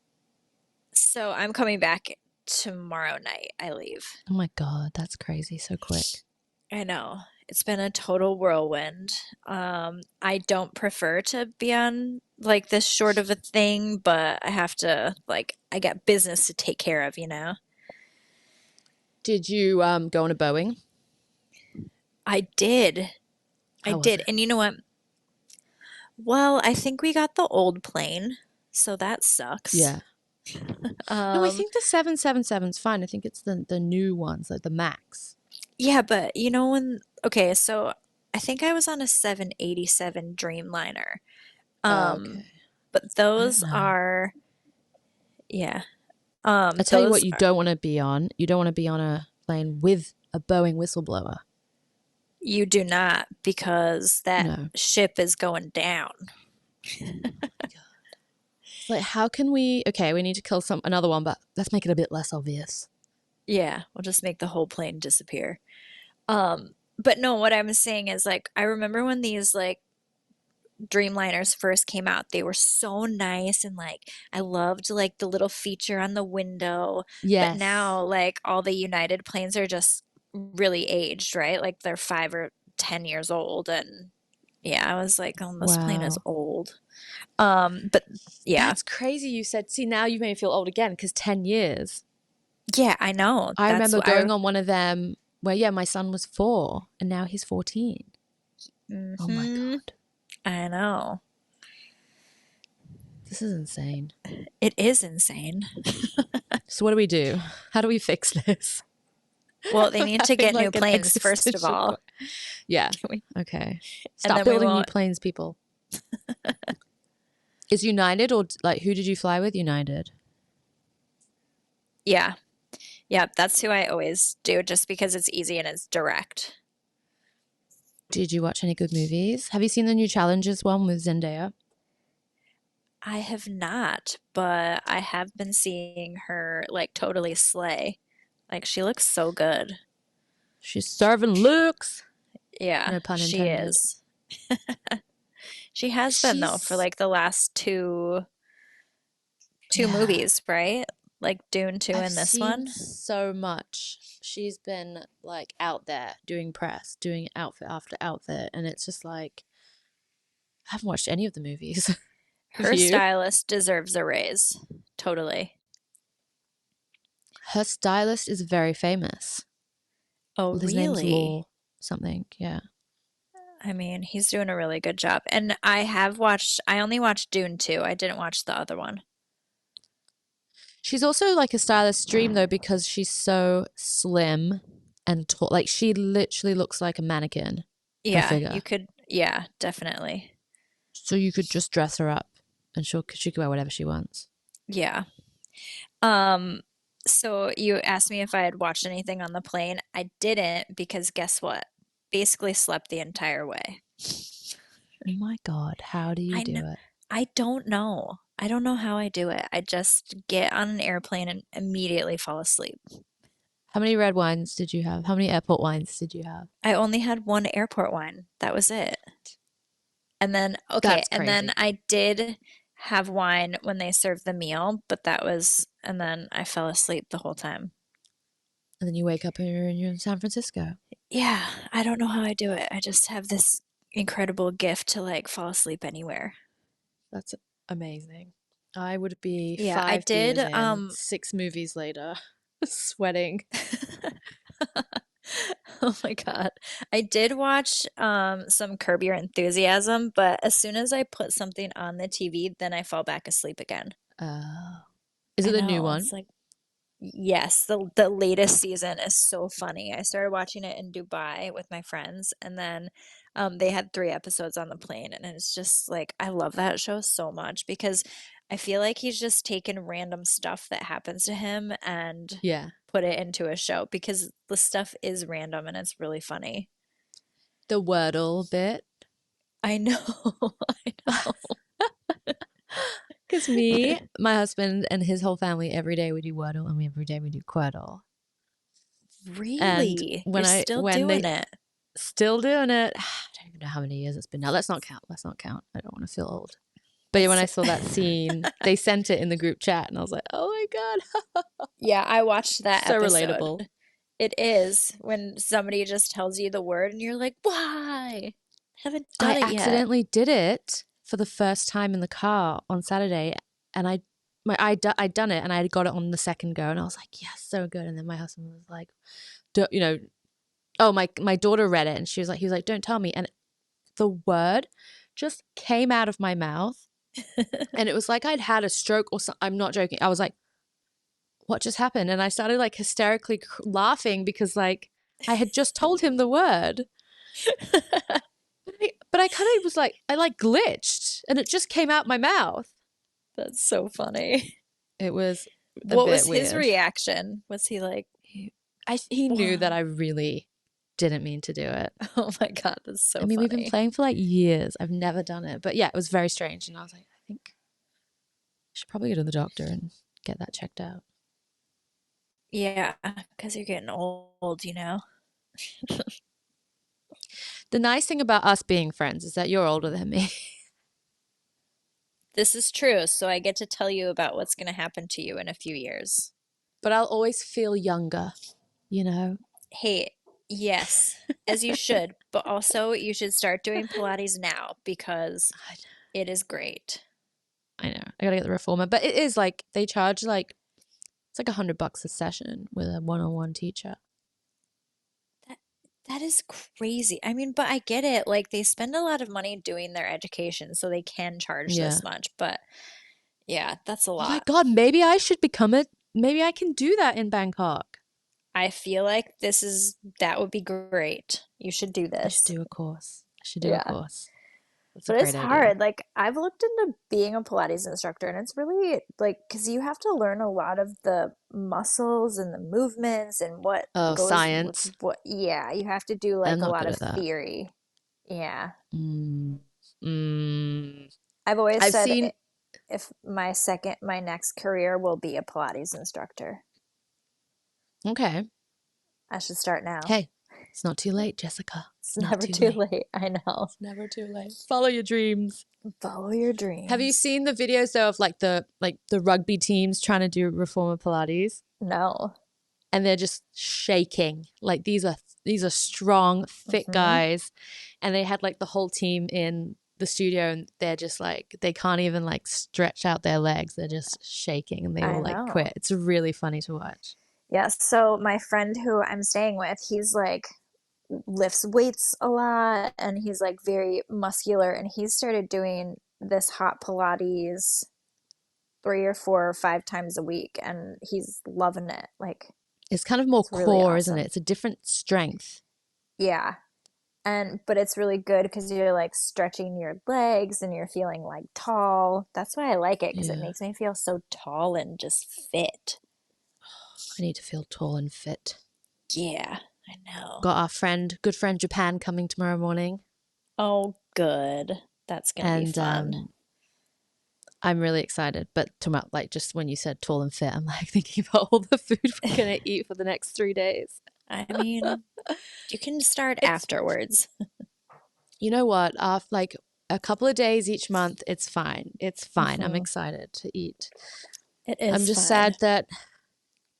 Speaker 3: so I'm coming back tomorrow night. I leave.
Speaker 2: Oh my God, that's crazy. So quick.
Speaker 3: I know. It's been a total whirlwind. I don't prefer to be on like this short of a thing, but I have to, like, I got business to take care of, you know?
Speaker 2: Did you go on a Boeing?
Speaker 3: I did. I
Speaker 2: How was
Speaker 3: did.
Speaker 2: it?
Speaker 3: And you know what? Well, I think we got the old plane, so that sucks.
Speaker 2: Yeah. No, I
Speaker 3: Um,
Speaker 2: think the 777's fine. I think it's the new ones, like the Max.
Speaker 3: yeah, but you know when, okay, so I think I was on a 787 Dreamliner.
Speaker 2: Oh, okay.
Speaker 3: But
Speaker 2: I don't
Speaker 3: those
Speaker 2: know.
Speaker 3: are, yeah.
Speaker 2: I tell you what,
Speaker 3: Those
Speaker 2: you
Speaker 3: are,
Speaker 2: don't want to be on. You don't want to be on a plane with a Boeing whistleblower.
Speaker 3: you do not, because that
Speaker 2: No.
Speaker 3: ship is going down.
Speaker 2: It's like, how can we? Okay, we need to kill another one, but let's make it a bit less obvious.
Speaker 3: Yeah, we'll just make the whole plane disappear. But no, what I'm saying is, like, I remember when these like Dreamliners first came out, they were so nice, and like I loved like the little feature on the window. But
Speaker 2: Yes.
Speaker 3: now like all the United planes are just really aged, right? Like they're 5 or 10 years old, and yeah, I was like, oh, this plane is
Speaker 2: Wow.
Speaker 3: old. But yeah.
Speaker 2: That's crazy. You said, see, now you made me feel old again because 10 years.
Speaker 3: Yeah, I know.
Speaker 2: I
Speaker 3: That's
Speaker 2: remember
Speaker 3: what I
Speaker 2: going on one of them where, yeah, my son was 4 and now he's 14. Oh my
Speaker 3: hmm
Speaker 2: God.
Speaker 3: I know.
Speaker 2: This is insane.
Speaker 3: It is insane.
Speaker 2: So what do we do? How do we fix this?
Speaker 3: Well, they
Speaker 2: I'm
Speaker 3: need to
Speaker 2: having
Speaker 3: get new
Speaker 2: like an
Speaker 3: planes first of
Speaker 2: existential
Speaker 3: all.
Speaker 2: Yeah.
Speaker 3: Can we-
Speaker 2: Okay.
Speaker 3: And
Speaker 2: Stop
Speaker 3: then we
Speaker 2: building new
Speaker 3: won't.
Speaker 2: planes, people. Is United or like who did you fly with? United.
Speaker 3: Yeah. Yeah, that's who I always do, just because it's easy and it's direct.
Speaker 2: Did you watch any good movies? Have you seen the new Challenges one with Zendaya?
Speaker 3: I have not, but I have been seeing her like totally slay. Like, she looks so good.
Speaker 2: She's serving looks.
Speaker 3: Yeah,
Speaker 2: No pun
Speaker 3: she
Speaker 2: intended.
Speaker 3: is. She has been though for
Speaker 2: She's
Speaker 3: like the last two
Speaker 2: yeah.
Speaker 3: movies, right? Like Dune 2
Speaker 2: I've
Speaker 3: and this
Speaker 2: seen
Speaker 3: one.
Speaker 2: so much. She's been like out there doing press, doing outfit after outfit, and it's just like I haven't watched any of the movies. Have
Speaker 3: Her
Speaker 2: you?
Speaker 3: stylist deserves a raise. Totally.
Speaker 2: Her stylist is very famous.
Speaker 3: Oh,
Speaker 2: His name's
Speaker 3: really?
Speaker 2: Law something. Yeah.
Speaker 3: I mean, he's doing a really good job. And I only watched Dune 2. I didn't watch the other one.
Speaker 2: She's also like a stylist dream though because she's so slim and tall. Like she literally looks like a mannequin. Her
Speaker 3: Yeah,
Speaker 2: figure.
Speaker 3: Yeah, definitely.
Speaker 2: So you could just dress her up and she could wear whatever she wants.
Speaker 3: Yeah. Um, so you asked me if I had watched anything on the plane. I didn't because guess what? Basically slept the entire way.
Speaker 2: Oh my God, how do you
Speaker 3: I
Speaker 2: do
Speaker 3: know,
Speaker 2: it?
Speaker 3: I don't know. I don't know how I do it. I just get on an airplane and immediately fall asleep.
Speaker 2: How many red wines did you have? How many airport wines did you have?
Speaker 3: I only had one airport wine. That was it. And then, okay,
Speaker 2: That's
Speaker 3: and then
Speaker 2: crazy.
Speaker 3: I did have wine when they served the meal, but that was, and then I fell asleep the whole time.
Speaker 2: And then you wake up and you're in San Francisco.
Speaker 3: Yeah, I don't know how I do it. I just have this incredible gift to like fall asleep anywhere.
Speaker 2: That's amazing. I would be
Speaker 3: Yeah, I
Speaker 2: 5 beers
Speaker 3: did,
Speaker 2: in, 6 movies later, sweating.
Speaker 3: oh my God. I did watch some Curb Your Enthusiasm, but as soon as I put something on the TV, then I fall back asleep again.
Speaker 2: Uh, is it
Speaker 3: I
Speaker 2: the new
Speaker 3: know.
Speaker 2: one?
Speaker 3: It's like yes, the latest season is so funny. I started watching it in Dubai with my friends, and then they had 3 episodes on the plane, and it's just like I love that show so much because I feel like he's just taken random stuff that happens to him and
Speaker 2: Yeah.
Speaker 3: put it into a show because the stuff is random and it's really funny.
Speaker 2: The Wordle bit.
Speaker 3: I know, I know.
Speaker 2: Because me, my husband, and his whole family, every day we do Wordle and every day we do Quordle. And
Speaker 3: Really? You're still
Speaker 2: when
Speaker 3: doing
Speaker 2: they
Speaker 3: it.
Speaker 2: still doing it, I don't even know how many years it's been now. Let's not count. Let's not count. I don't want to feel old. But yeah, when
Speaker 3: It's
Speaker 2: I saw that scene, they sent it in the group chat, and I was like, "Oh my God,
Speaker 3: yeah, I watched that
Speaker 2: so
Speaker 3: episode.
Speaker 2: relatable."
Speaker 3: It is when somebody just tells you the word and you're like, why? Haven't done
Speaker 2: I
Speaker 3: it yet.
Speaker 2: accidentally did it for the first time in the car on Saturday, and I'd done it, and I got it on the second go, and I was like, "Yes, so good." And then my husband was like, you know, oh my daughter read it, and he was like, "Don't tell me," and the word just came out of my mouth, and it was like I'd had a stroke or something. I'm not joking. I was like, "What just happened?" And I started like hysterically laughing because like I had just told him the word. But I kind of was like, I like glitched and it just came out my mouth.
Speaker 3: That's so funny.
Speaker 2: It was a
Speaker 3: What
Speaker 2: bit
Speaker 3: was his
Speaker 2: weird.
Speaker 3: reaction? Was he like,
Speaker 2: He knew that
Speaker 3: wow?
Speaker 2: I really didn't mean to do it.
Speaker 3: Oh my God, that's
Speaker 2: I
Speaker 3: so
Speaker 2: mean, we've been
Speaker 3: funny.
Speaker 2: playing for like years. I've never done it. But yeah, it was very strange. And I was like, I think I should probably go to the doctor and get that checked out.
Speaker 3: Yeah, because you're getting old, you know?
Speaker 2: The nice thing about us being friends is that you're older than me.
Speaker 3: This is true. So I get to tell you about what's going to happen to you in a few years.
Speaker 2: But I'll always feel younger, you know?
Speaker 3: Hey, yes, as you should, but also you should start doing Pilates now because it is great.
Speaker 2: I know. I gotta get the reformer. But it is like they charge like it's like $100 a session with a one-on-one teacher.
Speaker 3: That that is crazy. I mean, but I get it. Like they spend a lot of money doing their education, so they can charge
Speaker 2: Yeah.
Speaker 3: this much. But yeah, that's a
Speaker 2: Oh my
Speaker 3: lot.
Speaker 2: God, maybe I should become it. Maybe I can do that in Bangkok.
Speaker 3: I feel like that would be great. You should do
Speaker 2: I should
Speaker 3: this.
Speaker 2: do a course. I should do a
Speaker 3: Yeah.
Speaker 2: course. That's a
Speaker 3: But it's
Speaker 2: great idea.
Speaker 3: hard. Like I've looked into being a Pilates instructor and it's really like because you have to learn a lot of the muscles and the movements and what
Speaker 2: Oh,
Speaker 3: goes with
Speaker 2: science.
Speaker 3: what. Yeah, you have to do
Speaker 2: I'm
Speaker 3: like a
Speaker 2: not
Speaker 3: lot
Speaker 2: good
Speaker 3: of
Speaker 2: at that.
Speaker 3: theory. Yeah.
Speaker 2: Mm. Mm.
Speaker 3: I've always
Speaker 2: I've
Speaker 3: said
Speaker 2: seen.
Speaker 3: if my next career will be a Pilates instructor.
Speaker 2: Okay.
Speaker 3: I should start now.
Speaker 2: Hey, it's not too late, Jessica.
Speaker 3: It's
Speaker 2: It's not
Speaker 3: never
Speaker 2: too
Speaker 3: too
Speaker 2: late.
Speaker 3: late. I know.
Speaker 2: It's never too late. Follow your dreams.
Speaker 3: Follow your
Speaker 2: Have you
Speaker 3: dreams.
Speaker 2: seen the videos though of like the rugby teams trying to do reformer Pilates?
Speaker 3: No.
Speaker 2: And they're just shaking. Like these are strong, fit
Speaker 3: Hmm.
Speaker 2: guys, and they had like the whole team in the studio, and they're just like they can't even like stretch out their legs. They're just shaking, and they
Speaker 3: I
Speaker 2: all like quit.
Speaker 3: know.
Speaker 2: It's really funny to watch.
Speaker 3: Yes. So my friend who I'm staying with, he's like lifts weights a lot and he's like very muscular and he's started doing this hot Pilates 3 or 4 or 5 times a week and he's loving it. Like
Speaker 2: It's kind of more
Speaker 3: it's really
Speaker 2: core, isn't it?
Speaker 3: awesome.
Speaker 2: It's a different strength.
Speaker 3: Yeah. but it's really good because you're like stretching your legs and you're feeling like tall. That's why I like it, because it
Speaker 2: Yeah.
Speaker 3: makes me feel so tall and just fit.
Speaker 2: I need to feel tall and fit.
Speaker 3: Yeah, I know.
Speaker 2: Got our good friend Japan coming tomorrow morning.
Speaker 3: Oh, good. That's gonna be
Speaker 2: And
Speaker 3: fun.
Speaker 2: I'm really excited. But about like just when you said tall and fit, I'm like thinking about all the food we're gonna eat for the next 3 days.
Speaker 3: I mean, you can start
Speaker 2: It's
Speaker 3: afterwards.
Speaker 2: You know what? After like a couple of days each month, it's fine. It's fine. I'm
Speaker 3: Hmm.
Speaker 2: excited to eat.
Speaker 3: It
Speaker 2: I'm
Speaker 3: is
Speaker 2: just
Speaker 3: fun.
Speaker 2: sad that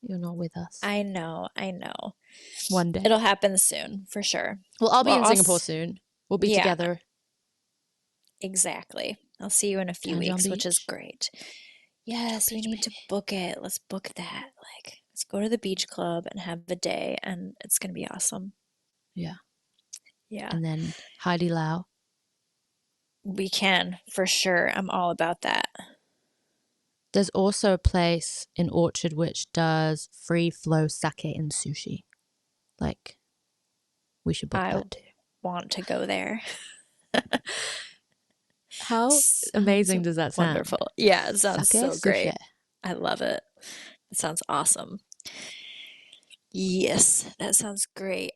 Speaker 2: you're not with us
Speaker 3: I know, I know.
Speaker 2: one day.
Speaker 3: It'll happen soon, for sure.
Speaker 2: Well, I'll be
Speaker 3: Well,
Speaker 2: in Singapore soon. We'll be
Speaker 3: yeah,
Speaker 2: together.
Speaker 3: exactly. I'll see you in a few
Speaker 2: Tanjong
Speaker 3: weeks, which is
Speaker 2: Beach.
Speaker 3: great.
Speaker 2: Tanjong
Speaker 3: Yes, we
Speaker 2: Beach,
Speaker 3: need to
Speaker 2: baby.
Speaker 3: book it. Let's book that. Like, let's go to the beach club and have a day, and it's gonna be awesome.
Speaker 2: Yeah.
Speaker 3: Yeah,
Speaker 2: And then Heidi Lau.
Speaker 3: we can, for sure. I'm all about that.
Speaker 2: There's also a place in Orchard which does free flow sake and sushi. Like, we should book
Speaker 3: I
Speaker 2: that too.
Speaker 3: want to go there.
Speaker 2: How
Speaker 3: Sounds
Speaker 2: amazing does that sound?
Speaker 3: wonderful. Yeah, it sounds
Speaker 2: Sake
Speaker 3: so great.
Speaker 2: sushi.
Speaker 3: I love it. It sounds awesome. Yes, that sounds great.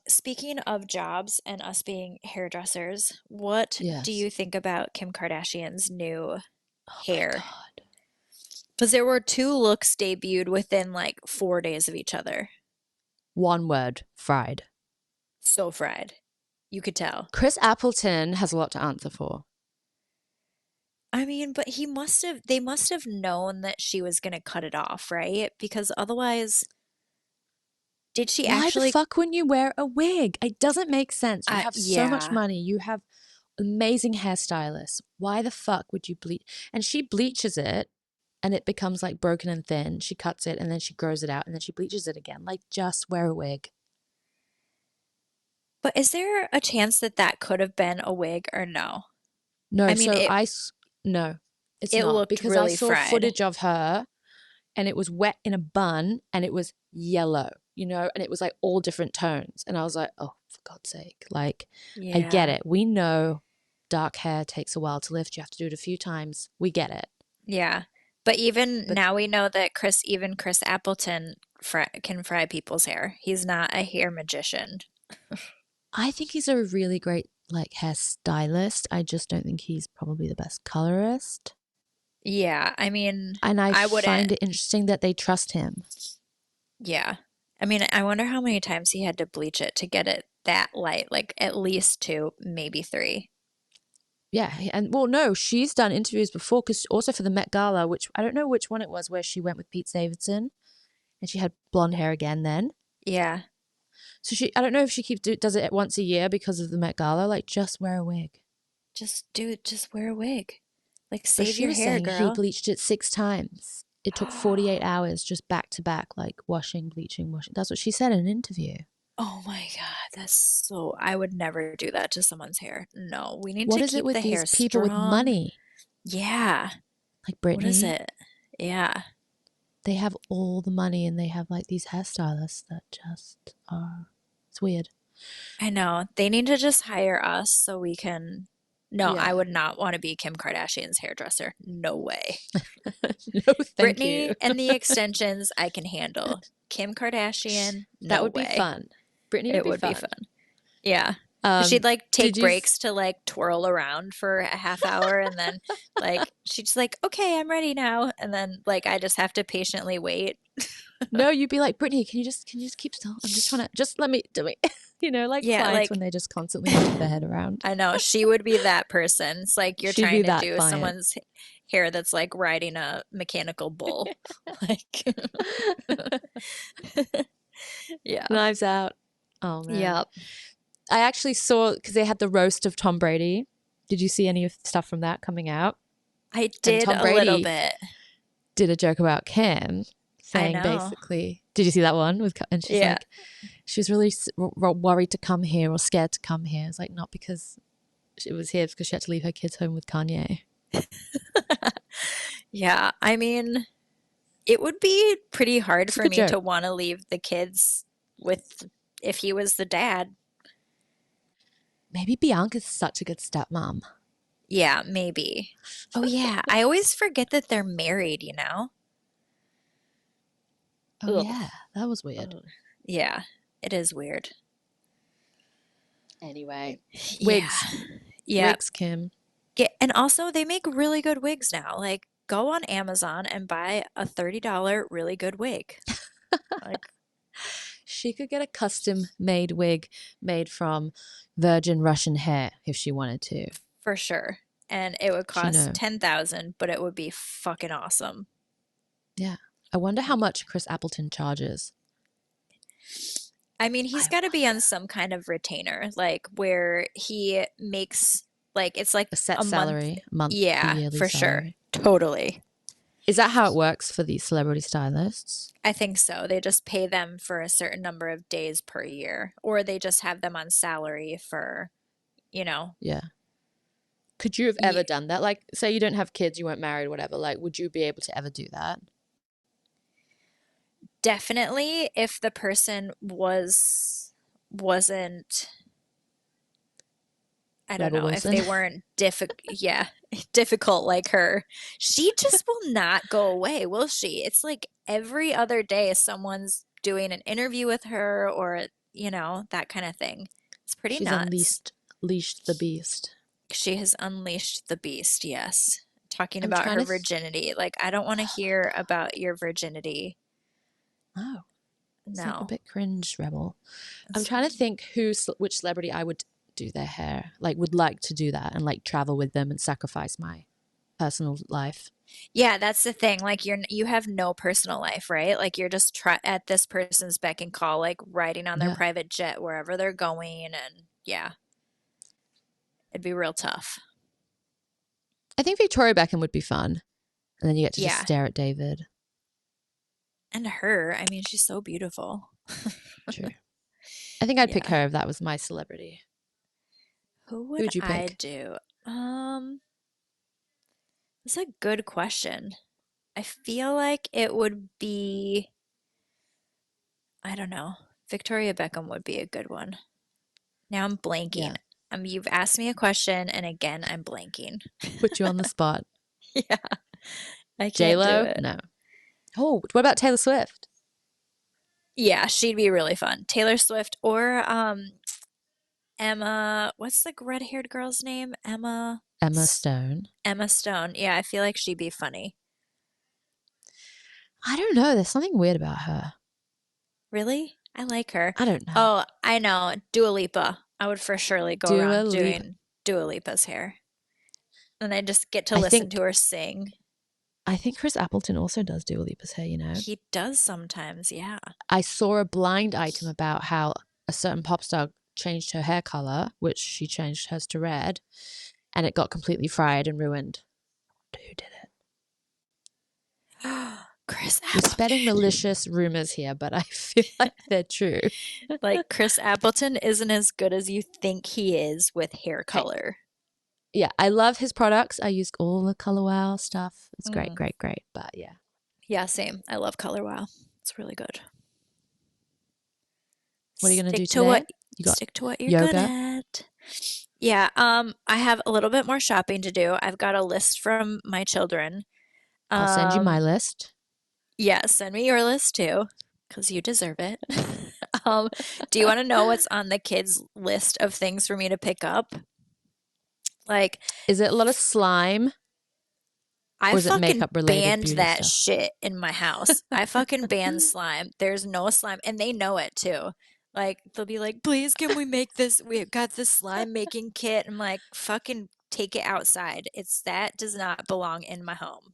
Speaker 3: Speaking of jobs and us being hairdressers, what do
Speaker 2: Yes.
Speaker 3: you think about Kim Kardashian's new
Speaker 2: Oh my
Speaker 3: hair?
Speaker 2: God.
Speaker 3: Because there were two looks debuted within like 4 days of each other.
Speaker 2: One word, fried.
Speaker 3: So fried. You could tell.
Speaker 2: Chris Appleton has a lot to answer for.
Speaker 3: I mean, but they must have known that she was gonna cut it off, right? Because otherwise, did she
Speaker 2: Why the
Speaker 3: actually,
Speaker 2: fuck wouldn't you wear a wig? It doesn't make sense. You have so much
Speaker 3: yeah,
Speaker 2: money. You have amazing hairstylists. Why the fuck would you bleach? And she bleaches it and it becomes like broken and thin. She cuts it and then she grows it out and then she bleaches it again. Like, just wear a wig.
Speaker 3: but is there a chance that that could have been a wig or no?
Speaker 2: No,
Speaker 3: I mean,
Speaker 2: no, it's
Speaker 3: it
Speaker 2: not,
Speaker 3: looked
Speaker 2: because I
Speaker 3: really
Speaker 2: saw
Speaker 3: fried.
Speaker 2: footage of her and it was wet in a bun and it was yellow, and it was like all different tones. And I was like, oh, for God's sake. Like, I get
Speaker 3: Yeah.
Speaker 2: it. We know dark hair takes a while to lift. You have to do it a few times. We get it.
Speaker 3: Yeah. But even
Speaker 2: But
Speaker 3: now we know that even Chris Appleton can fry people's hair. He's not a hair magician.
Speaker 2: I think he's a really great like hairstylist. I just don't think he's probably the best colorist.
Speaker 3: Yeah. I mean,
Speaker 2: And I
Speaker 3: I wouldn't.
Speaker 2: find it interesting that they trust him.
Speaker 3: Yeah. I mean, I wonder how many times he had to bleach it to get it that light, like at least two, maybe three.
Speaker 2: Yeah, and well, no, she's done interviews before, because also for the Met Gala, which I don't know which one it was, where she went with Pete Davidson, and she had blonde hair again then.
Speaker 3: Yeah.
Speaker 2: So I don't know if she does it once a year because of the Met Gala. Like, just wear a wig.
Speaker 3: Just wear a wig. Like,
Speaker 2: But
Speaker 3: save
Speaker 2: she
Speaker 3: your
Speaker 2: was
Speaker 3: hair,
Speaker 2: saying he
Speaker 3: girl.
Speaker 2: bleached it 6 times. It took 48 hours just back to back, like washing, bleaching, washing. That's what she said in an interview.
Speaker 3: Oh my God, I would never do that to someone's hair. No, we need
Speaker 2: What
Speaker 3: to
Speaker 2: is it
Speaker 3: keep
Speaker 2: with
Speaker 3: the
Speaker 2: these
Speaker 3: hair
Speaker 2: people with
Speaker 3: strong.
Speaker 2: money?
Speaker 3: Yeah.
Speaker 2: Like
Speaker 3: What is
Speaker 2: Britney?
Speaker 3: it? Yeah.
Speaker 2: They have all the money and they have like these hairstylists that just are. It's weird.
Speaker 3: I know. They need to just hire us so we can. No, I
Speaker 2: Yeah.
Speaker 3: would not want to be Kim Kardashian's hairdresser. No way.
Speaker 2: No, thank
Speaker 3: Brittany
Speaker 2: you.
Speaker 3: and the extensions I can handle. Kim Kardashian,
Speaker 2: That
Speaker 3: no
Speaker 2: would be
Speaker 3: way.
Speaker 2: fun. Britney would
Speaker 3: It
Speaker 2: be
Speaker 3: would be
Speaker 2: fun.
Speaker 3: fun. Yeah. She'd like
Speaker 2: Did
Speaker 3: take
Speaker 2: you?
Speaker 3: breaks to like twirl around for a half hour and then like she's like, okay, I'm ready now. And then like I just have to patiently wait.
Speaker 2: No, you'd be like, Brittany, can you just keep still? I'm just trying to, just let me do it. Like
Speaker 3: Yeah,
Speaker 2: clients when
Speaker 3: like
Speaker 2: they just constantly move their head around.
Speaker 3: I know she would be that person. It's like you're
Speaker 2: She'd be
Speaker 3: trying to
Speaker 2: that
Speaker 3: do
Speaker 2: client.
Speaker 3: someone's hair that's like riding a mechanical bull. Like yeah.
Speaker 2: Knives Out. Oh man.
Speaker 3: Yep.
Speaker 2: I actually saw, because they had the roast of Tom Brady. Did you see any of the stuff from that coming out?
Speaker 3: I
Speaker 2: And
Speaker 3: did
Speaker 2: Tom
Speaker 3: a little
Speaker 2: Brady
Speaker 3: bit.
Speaker 2: did a joke about Kim,
Speaker 3: I
Speaker 2: saying
Speaker 3: know.
Speaker 2: basically, did you see that one? And she's
Speaker 3: Yeah.
Speaker 2: like, she was really worried to come here or scared to come here. It's like, not because she was here, because she had to leave her kids home with Kanye.
Speaker 3: Yeah. I mean, it would be pretty hard
Speaker 2: It's a
Speaker 3: for
Speaker 2: good
Speaker 3: me
Speaker 2: joke.
Speaker 3: to want to leave the kids with if he was the dad.
Speaker 2: Maybe Bianca's such a good stepmom.
Speaker 3: Yeah, maybe. Oh yeah, I always forget that they're married, you know?
Speaker 2: Oh
Speaker 3: Ugh.
Speaker 2: yeah, that was weird.
Speaker 3: Ugh. Yeah, it is weird.
Speaker 2: Anyway,
Speaker 3: Yeah.
Speaker 2: wigs.
Speaker 3: Yeah.
Speaker 2: Wigs, Kim.
Speaker 3: And also they make really good wigs now. Like go on Amazon and buy a $30 really good wig. Like
Speaker 2: She could get a custom made wig made from virgin Russian hair if she wanted to.
Speaker 3: for sure. And it would
Speaker 2: She
Speaker 3: cost
Speaker 2: know.
Speaker 3: 10,000, but it would be fucking awesome.
Speaker 2: Yeah. I wonder how much Chris Appleton charges.
Speaker 3: I mean, he's
Speaker 2: I
Speaker 3: got to be on
Speaker 2: wonder.
Speaker 3: some kind of retainer, like where he makes like it's like
Speaker 2: A set
Speaker 3: a month.
Speaker 2: salary, a
Speaker 3: Yeah,
Speaker 2: yearly
Speaker 3: for sure.
Speaker 2: salary.
Speaker 3: Totally.
Speaker 2: Is that how it works for these celebrity stylists?
Speaker 3: I think so. They just pay them for a certain number of days per year, or they just have them on salary for, you know.
Speaker 2: Yeah. Could you have ever done that? Like, say you don't have kids, you weren't married, whatever. Like, would you be able to ever do that?
Speaker 3: Definitely if the person wasn't I don't
Speaker 2: Rebel
Speaker 3: know, if
Speaker 2: Wilson?
Speaker 3: they weren't difficult like her. She just will not go away, will she? It's like every other day someone's doing an interview with her or, you know, that kind of thing. It's pretty
Speaker 2: She's
Speaker 3: nuts.
Speaker 2: unleashed the beast.
Speaker 3: She has unleashed the beast, yes. Talking
Speaker 2: I'm
Speaker 3: about
Speaker 2: trying
Speaker 3: her
Speaker 2: to.
Speaker 3: virginity. Like, I don't want to hear about your virginity.
Speaker 2: Oh, it's like a
Speaker 3: No.
Speaker 2: bit cringe, Rebel. I'm
Speaker 3: It's-
Speaker 2: trying to think which celebrity I would do their hair, like would like to do that and like travel with them and sacrifice my personal life.
Speaker 3: Yeah, that's the thing. Like you have no personal life, right? Like you're just at this person's beck and call, like riding on their
Speaker 2: Yeah.
Speaker 3: private jet wherever they're going, and yeah, it'd be real tough.
Speaker 2: I think Victoria Beckham would be fun. And then you get to just
Speaker 3: Yeah.
Speaker 2: stare at David.
Speaker 3: And her, I mean, she's so beautiful.
Speaker 2: True. I think I'd pick
Speaker 3: Yeah.
Speaker 2: her if that was my celebrity.
Speaker 3: Who
Speaker 2: Who
Speaker 3: would
Speaker 2: would you
Speaker 3: I
Speaker 2: pick?
Speaker 3: do? That's a good question. I feel like it would be, I don't know. Victoria Beckham would be a good one. Now I'm blanking.
Speaker 2: Yeah.
Speaker 3: You've asked me a question, and again, I'm blanking.
Speaker 2: Put you on the spot.
Speaker 3: Yeah, I can't do
Speaker 2: J-Lo?
Speaker 3: it.
Speaker 2: No. Oh, what about Taylor Swift?
Speaker 3: Yeah, she'd be really fun. Taylor Swift or Emma, what's the red-haired girl's name?
Speaker 2: Emma
Speaker 3: S-
Speaker 2: Stone.
Speaker 3: Emma Stone. Yeah, I feel like she'd be funny.
Speaker 2: I don't know. There's something weird about her.
Speaker 3: Really? I like her.
Speaker 2: I don't know.
Speaker 3: Oh, I know. Dua Lipa. I would for surely go
Speaker 2: Dua
Speaker 3: around
Speaker 2: Lipa.
Speaker 3: doing Dua Lipa's hair. And I just get to
Speaker 2: I
Speaker 3: listen
Speaker 2: think-
Speaker 3: to her sing.
Speaker 2: I think Chris Appleton also does Dua Lipa's hair, you know?
Speaker 3: He does sometimes, yeah.
Speaker 2: I saw a blind item about how a certain pop star changed her hair color, which she changed hers to red, and it got completely fried and ruined. Who did it?
Speaker 3: Chris
Speaker 2: We're spreading
Speaker 3: Appleton.
Speaker 2: malicious rumors here, but I feel like they're true.
Speaker 3: Like Chris Appleton isn't as good as you think he is with hair color.
Speaker 2: Yeah, I love his products. I use all the Color Wow stuff. It's great, great, great. But yeah.
Speaker 3: Yeah, same. I love Color Wow. It's really good.
Speaker 2: What are you going to do
Speaker 3: Stick
Speaker 2: today?
Speaker 3: to what
Speaker 2: You got
Speaker 3: stick to what you're good
Speaker 2: yoga?
Speaker 3: at. Yeah, I have a little bit more shopping to do. I've got a list from my children.
Speaker 2: I'll send you my list.
Speaker 3: Yeah, send me your list too, because you deserve it. Do you want to know what's on the kids' list of things for me to pick up? Like,
Speaker 2: Is it a lot of slime?
Speaker 3: I
Speaker 2: Or is it
Speaker 3: fucking
Speaker 2: makeup-related
Speaker 3: banned
Speaker 2: beauty
Speaker 3: that
Speaker 2: stuff?
Speaker 3: shit in my house. I fucking banned slime. There's no slime, and they know it too. Like, they'll be like, please, can we make this? We've got this slime making kit. I'm like, fucking take it outside. That does not belong in my home.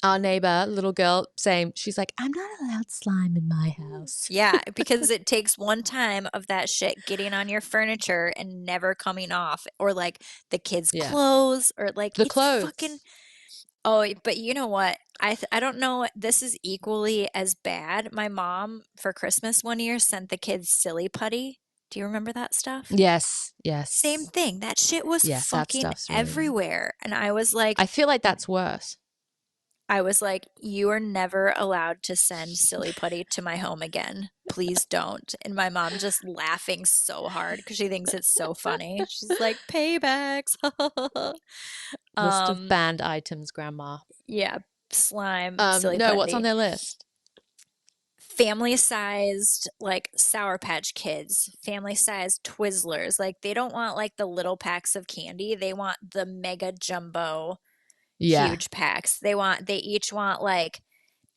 Speaker 2: Our neighbor, little girl, same. She's like, I'm not allowed slime in my house.
Speaker 3: Yeah, because it takes one time of that shit getting on your furniture and never coming off, or like the kids'
Speaker 2: Yeah.
Speaker 3: clothes, or like
Speaker 2: The
Speaker 3: it's
Speaker 2: clothes.
Speaker 3: fucking. Oh, but you know what? I don't know. This is equally as bad. My mom for Christmas one year sent the kids silly putty. Do you remember that stuff?
Speaker 2: Yes, yes.
Speaker 3: Same thing. That shit was
Speaker 2: Yeah, that
Speaker 3: fucking
Speaker 2: stuff's really bad.
Speaker 3: everywhere, and I was like,
Speaker 2: I feel like that's worse.
Speaker 3: I was like, you are never allowed to send silly putty to my home again. Please don't. And my mom just laughing so hard because she thinks it's so funny. She's like, paybacks.
Speaker 2: List of
Speaker 3: um,
Speaker 2: banned items, Grandma.
Speaker 3: yeah, slime, silly
Speaker 2: No, what's on
Speaker 3: putty.
Speaker 2: their list?
Speaker 3: Family sized like Sour Patch Kids, family sized Twizzlers. Like they don't want like the little packs of candy. They want the mega jumbo
Speaker 2: Yeah.
Speaker 3: huge packs. They each want like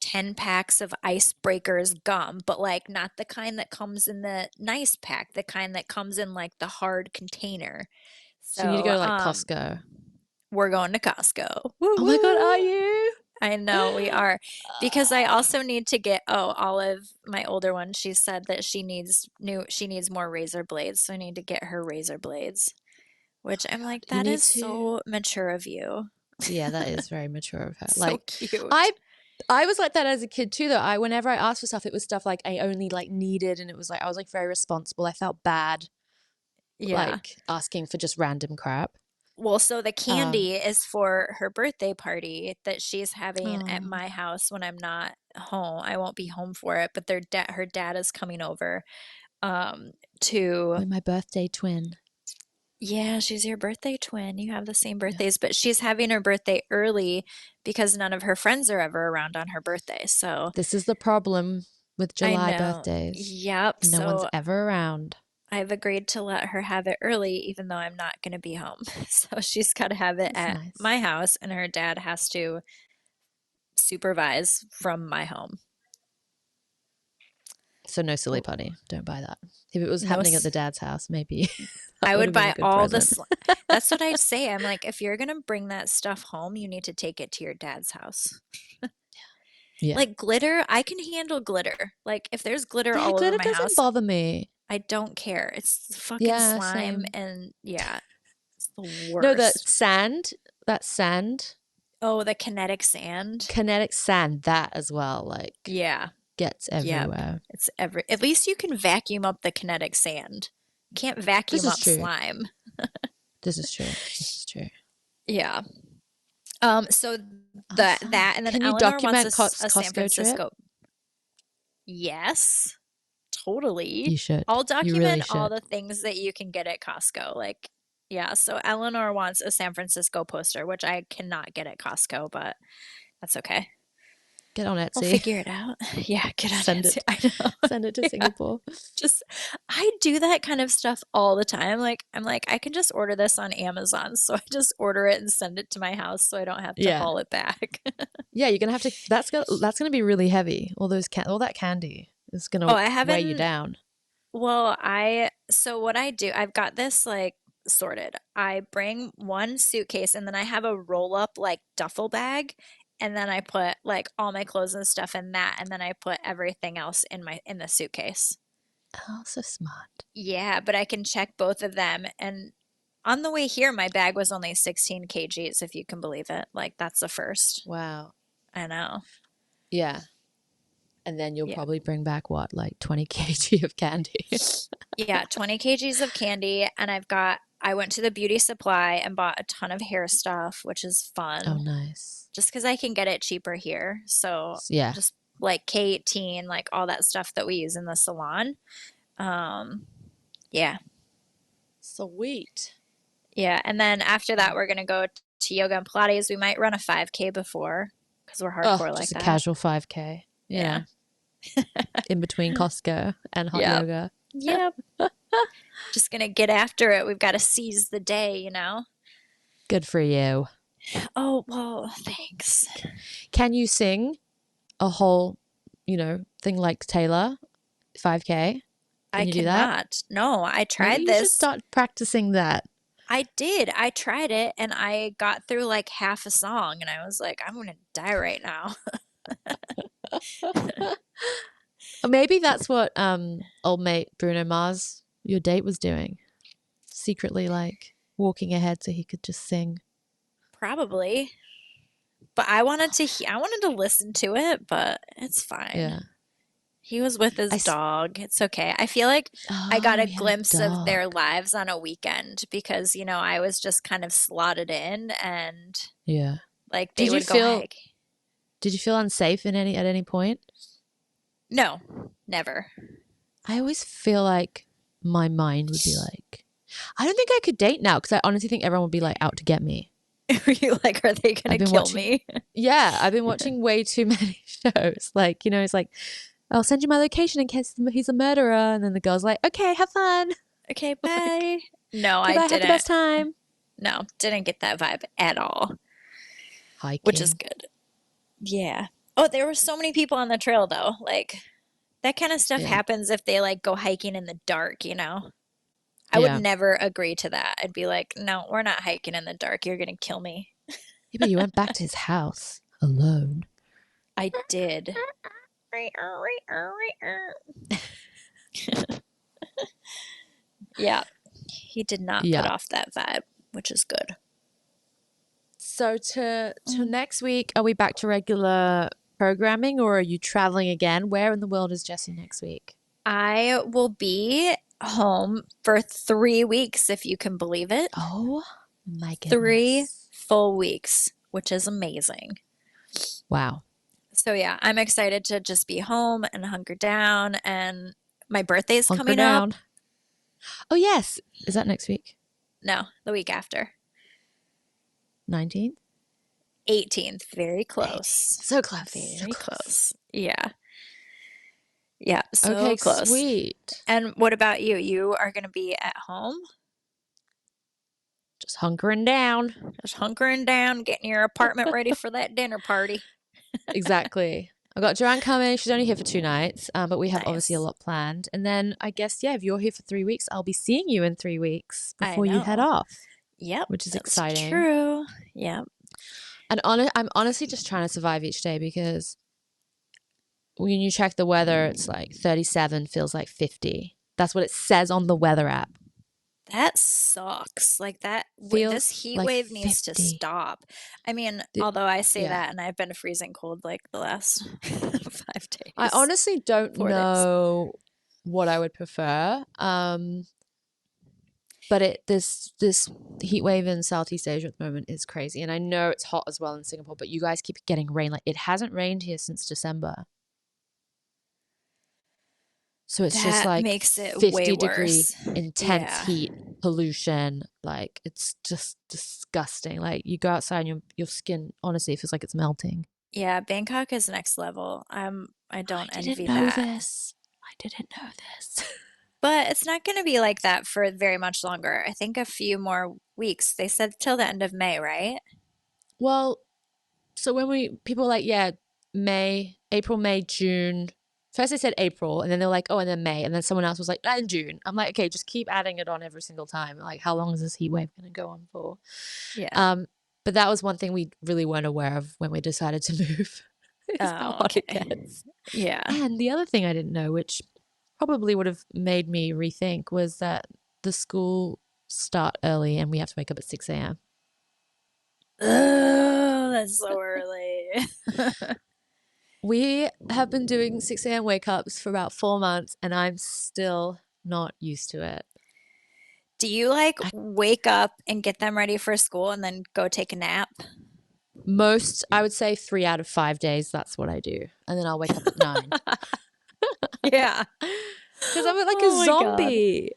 Speaker 3: 10 packs of Icebreakers gum, but like not the kind that comes in the nice pack, the kind that comes in like the hard container.
Speaker 2: So you need to go
Speaker 3: So,
Speaker 2: to like Costco.
Speaker 3: we're going to Costco. Woo
Speaker 2: Oh my God, are
Speaker 3: woo.
Speaker 2: you?
Speaker 3: I know we are because I also need to get Olive, my older one, she said that she needs more razor blades, so I need to get her razor blades, which I'm like,
Speaker 2: You
Speaker 3: that
Speaker 2: need
Speaker 3: is
Speaker 2: to.
Speaker 3: so mature of you.
Speaker 2: Yeah, that is very mature of her.
Speaker 3: So
Speaker 2: Like,
Speaker 3: cute.
Speaker 2: I was like that as a kid too, though. Whenever I asked for stuff, it was stuff like I only like needed, and it was like I was like very responsible. I felt bad,
Speaker 3: Yeah.
Speaker 2: like asking for just random crap.
Speaker 3: Well, so the
Speaker 2: Um,
Speaker 3: candy is for her birthday party that she's having at
Speaker 2: oh,
Speaker 3: my house when I'm not home. I won't be home for it, but her dad is coming over to
Speaker 2: with my birthday twin.
Speaker 3: yeah, she's your birthday twin. You have the same
Speaker 2: Yeah.
Speaker 3: birthdays, but she's having her birthday early because none of her friends are ever around on her birthday. So
Speaker 2: This is the problem with
Speaker 3: I
Speaker 2: July
Speaker 3: know.
Speaker 2: birthdays.
Speaker 3: Yep.
Speaker 2: No one's
Speaker 3: So
Speaker 2: ever around.
Speaker 3: I've agreed to let her have it early, even though I'm not going to be home. So she's got to have it
Speaker 2: That's
Speaker 3: at
Speaker 2: nice.
Speaker 3: my house, and her dad has to supervise from my home.
Speaker 2: So no silly putty. Don't buy that. If it was
Speaker 3: No
Speaker 2: happening at
Speaker 3: s-
Speaker 2: the dad's house, maybe
Speaker 3: I
Speaker 2: that would
Speaker 3: would
Speaker 2: have been a
Speaker 3: buy
Speaker 2: good
Speaker 3: all
Speaker 2: present.
Speaker 3: that's what I'd say. I'm like, if you're going to bring that stuff home, you need to take it to your dad's house.
Speaker 2: Yeah.
Speaker 3: Like glitter, I can handle glitter. Like if there's glitter
Speaker 2: Yeah,
Speaker 3: all over
Speaker 2: glitter
Speaker 3: my
Speaker 2: doesn't
Speaker 3: house,
Speaker 2: bother me.
Speaker 3: I don't care. It's fucking
Speaker 2: Yeah,
Speaker 3: slime
Speaker 2: same.
Speaker 3: and yeah, it's the
Speaker 2: No,
Speaker 3: worst.
Speaker 2: that sand,
Speaker 3: Oh, the kinetic sand.
Speaker 2: kinetic sand, that as well, like
Speaker 3: Yeah.
Speaker 2: gets
Speaker 3: Yep.
Speaker 2: everywhere.
Speaker 3: It's at least you can vacuum up the kinetic sand. You can't
Speaker 2: This
Speaker 3: vacuum
Speaker 2: is
Speaker 3: up
Speaker 2: true.
Speaker 3: slime.
Speaker 2: This is true. This is true.
Speaker 3: Yeah. So
Speaker 2: Awesome.
Speaker 3: that and then
Speaker 2: Can you
Speaker 3: Eleanor wants
Speaker 2: document
Speaker 3: a San
Speaker 2: Costco trip?
Speaker 3: Francisco. Yes, totally.
Speaker 2: You should.
Speaker 3: I'll
Speaker 2: You really
Speaker 3: document all
Speaker 2: should.
Speaker 3: the things that you can get at Costco. Like, yeah, so Eleanor wants a San Francisco poster, which I cannot get at Costco, but that's okay.
Speaker 2: Get on
Speaker 3: We'll
Speaker 2: Etsy.
Speaker 3: figure it out. Yeah, get on
Speaker 2: Send
Speaker 3: Etsy.
Speaker 2: it.
Speaker 3: I know.
Speaker 2: Send it to
Speaker 3: Yeah.
Speaker 2: Singapore.
Speaker 3: I do that kind of stuff all the time. Like, I'm like, I can just order this on Amazon. So I just order it and send it to my house so I don't have to
Speaker 2: Yeah.
Speaker 3: haul it back.
Speaker 2: Yeah, you're gonna have to. That's gonna be really heavy. All that candy is gonna
Speaker 3: Oh, I
Speaker 2: weigh you
Speaker 3: haven't.
Speaker 2: down.
Speaker 3: Well, so what I do, I've got this like sorted. I bring one suitcase and then I have a roll up like duffel bag. And then I put like all my clothes and stuff in that. And then I put everything else in the suitcase.
Speaker 2: Oh, so smart.
Speaker 3: Yeah, but I can check both of them. And on the way here, my bag was only 16 kgs, if you can believe it. Like, that's the first.
Speaker 2: Wow.
Speaker 3: I know.
Speaker 2: Yeah. And then you'll
Speaker 3: Yeah.
Speaker 2: probably bring back what, like 20 kg of candy.
Speaker 3: Yeah, 20 kgs of candy. And I went to the beauty supply and bought a ton of hair stuff, which is fun.
Speaker 2: Oh, nice.
Speaker 3: Just because I can get it cheaper here. So
Speaker 2: Yeah.
Speaker 3: just like K18, like all that stuff that we use in the salon. Yeah.
Speaker 2: Sweet.
Speaker 3: Yeah. And then after that, we're going to go to yoga and Pilates. We might run a 5K before because we're hardcore like
Speaker 2: just a
Speaker 3: that.
Speaker 2: casual 5K.
Speaker 3: Yeah.
Speaker 2: In between Costco and hot
Speaker 3: Yep.
Speaker 2: yoga.
Speaker 3: Yep. Just going to get after it. We've got to seize the day, you know?
Speaker 2: Good for you.
Speaker 3: Oh, well, thanks.
Speaker 2: Can you sing a whole, thing like Taylor, 5K? Can
Speaker 3: I
Speaker 2: you do that?
Speaker 3: cannot. No, I tried
Speaker 2: Maybe you should
Speaker 3: this.
Speaker 2: start practicing that.
Speaker 3: I did. I tried it and I got through like half a song and I was like, I'm going to die right now.
Speaker 2: Or maybe that's what old mate Bruno Mars, your date, was doing. Secretly, like, walking ahead so he could just sing.
Speaker 3: Probably. But I wanted to listen to it, but it's fine.
Speaker 2: Yeah.
Speaker 3: He was with his dog. It's okay. I feel like I got a glimpse of their lives on a weekend because, I was just kind of slotted in and
Speaker 2: Yeah.
Speaker 3: like they
Speaker 2: Did you
Speaker 3: would go
Speaker 2: feel
Speaker 3: hike.
Speaker 2: Did you feel unsafe at any point?
Speaker 3: No, never.
Speaker 2: I always feel like my mind would be like, I don't think I could date now because I honestly think everyone would be like out to get me.
Speaker 3: Were you like, are they going
Speaker 2: I've
Speaker 3: to
Speaker 2: been
Speaker 3: kill
Speaker 2: watching,
Speaker 3: me?
Speaker 2: yeah, I've been watching way too many shows. Like, it's like, I'll send you my location in case he's a murderer. And then the girl's like, okay, have fun.
Speaker 3: Okay,
Speaker 2: Like,
Speaker 3: bye. No,
Speaker 2: okay,
Speaker 3: I
Speaker 2: bye, have the
Speaker 3: didn't.
Speaker 2: best time.
Speaker 3: No, didn't get that vibe at all, which is
Speaker 2: Hiking.
Speaker 3: good. Yeah. Oh, there were so many people on the trail though. Like that kind of stuff
Speaker 2: Yeah.
Speaker 3: happens if they like go hiking in the dark, I would
Speaker 2: Yeah.
Speaker 3: never agree to that. I'd be like, no, we're not hiking in the dark. You're gonna kill me.
Speaker 2: Yeah, but you went back to his house alone.
Speaker 3: I did. Yeah. He did not put
Speaker 2: Yeah.
Speaker 3: off that vibe, which is good.
Speaker 2: So to next week, are we back to regular programming or are you traveling again? Where in the world is Jessi next week?
Speaker 3: I will be home for 3 weeks, if you can believe it.
Speaker 2: Oh my
Speaker 3: 3
Speaker 2: goodness.
Speaker 3: full weeks, which is amazing.
Speaker 2: Wow.
Speaker 3: So yeah, I'm excited to just be home and hunker down. And my birthday's
Speaker 2: Hunker
Speaker 3: coming
Speaker 2: down.
Speaker 3: up.
Speaker 2: Oh yes. Is that next week?
Speaker 3: No, the week after.
Speaker 2: 19th?
Speaker 3: 18th. Very close.
Speaker 2: 18th. So close.
Speaker 3: Very
Speaker 2: So
Speaker 3: close. Yeah. Yeah, so
Speaker 2: Okay,
Speaker 3: close.
Speaker 2: sweet.
Speaker 3: And what about you? You are going to be at home?
Speaker 2: Just hunkering down.
Speaker 3: Just hunkering down, getting your apartment ready for that dinner party.
Speaker 2: Exactly. I've got Joanne coming. She's only here for 2 nights, but we have obviously a
Speaker 3: Nice.
Speaker 2: lot planned. And then I guess, yeah, if you're here for 3 weeks, I'll be seeing you in 3 weeks
Speaker 3: I
Speaker 2: before you head
Speaker 3: know.
Speaker 2: off,
Speaker 3: Yep,
Speaker 2: which is
Speaker 3: that's
Speaker 2: exciting.
Speaker 3: true. Yep.
Speaker 2: And I'm honestly just trying to survive each day because when you check the weather, it's like 37 feels like 50. That's what it says on the weather app.
Speaker 3: That sucks. Like that,
Speaker 2: Feels
Speaker 3: this heat
Speaker 2: like
Speaker 3: wave needs to
Speaker 2: 50.
Speaker 3: stop. I mean,
Speaker 2: The-
Speaker 3: although I say
Speaker 2: yeah.
Speaker 3: that and I've been freezing cold like the last 5 days.
Speaker 2: I honestly don't
Speaker 3: 4 days.
Speaker 2: know what I would prefer. But this heat wave in Southeast Asia at the moment is crazy. And I know it's hot as well in Singapore, but you guys keep getting rain. Like it hasn't rained here since December. So it's just
Speaker 3: That
Speaker 2: like
Speaker 3: makes it
Speaker 2: 50
Speaker 3: way
Speaker 2: degree
Speaker 3: worse.
Speaker 2: intense
Speaker 3: Yeah.
Speaker 2: heat, pollution. Like it's just disgusting. Like you go outside and your skin honestly feels like it's melting.
Speaker 3: Yeah, Bangkok is next level. I don't
Speaker 2: I
Speaker 3: envy
Speaker 2: didn't know
Speaker 3: that.
Speaker 2: this. I didn't know this.
Speaker 3: But it's not going to be like that for very much longer. I think a few more weeks. They said till the end of May, right?
Speaker 2: Well, so when people were like, yeah, April, May, June. First they said April, and then they were like, oh, and then May, and then someone else was like, and June. I'm like, okay, just keep adding it on every single time. Like, how long is this heat wave going to go on for?
Speaker 3: Yeah.
Speaker 2: But that was one thing we really weren't aware of when we decided to move. Is how hot it gets.
Speaker 3: Yeah.
Speaker 2: And the other thing I didn't know, which probably would have made me rethink, was that the school start early and we have to wake up at 6 a.m.
Speaker 3: Oh, that's so early.
Speaker 2: We have been doing 6 a.m. wake ups for about 4 months and I'm still not used to it.
Speaker 3: Do you like wake up and get them ready for school and then go take a nap?
Speaker 2: I would say 3 out of 5 days, that's what I do. And then I'll wake up at 9.
Speaker 3: Yeah.
Speaker 2: Because I'm like
Speaker 3: Oh
Speaker 2: a
Speaker 3: my God.
Speaker 2: zombie.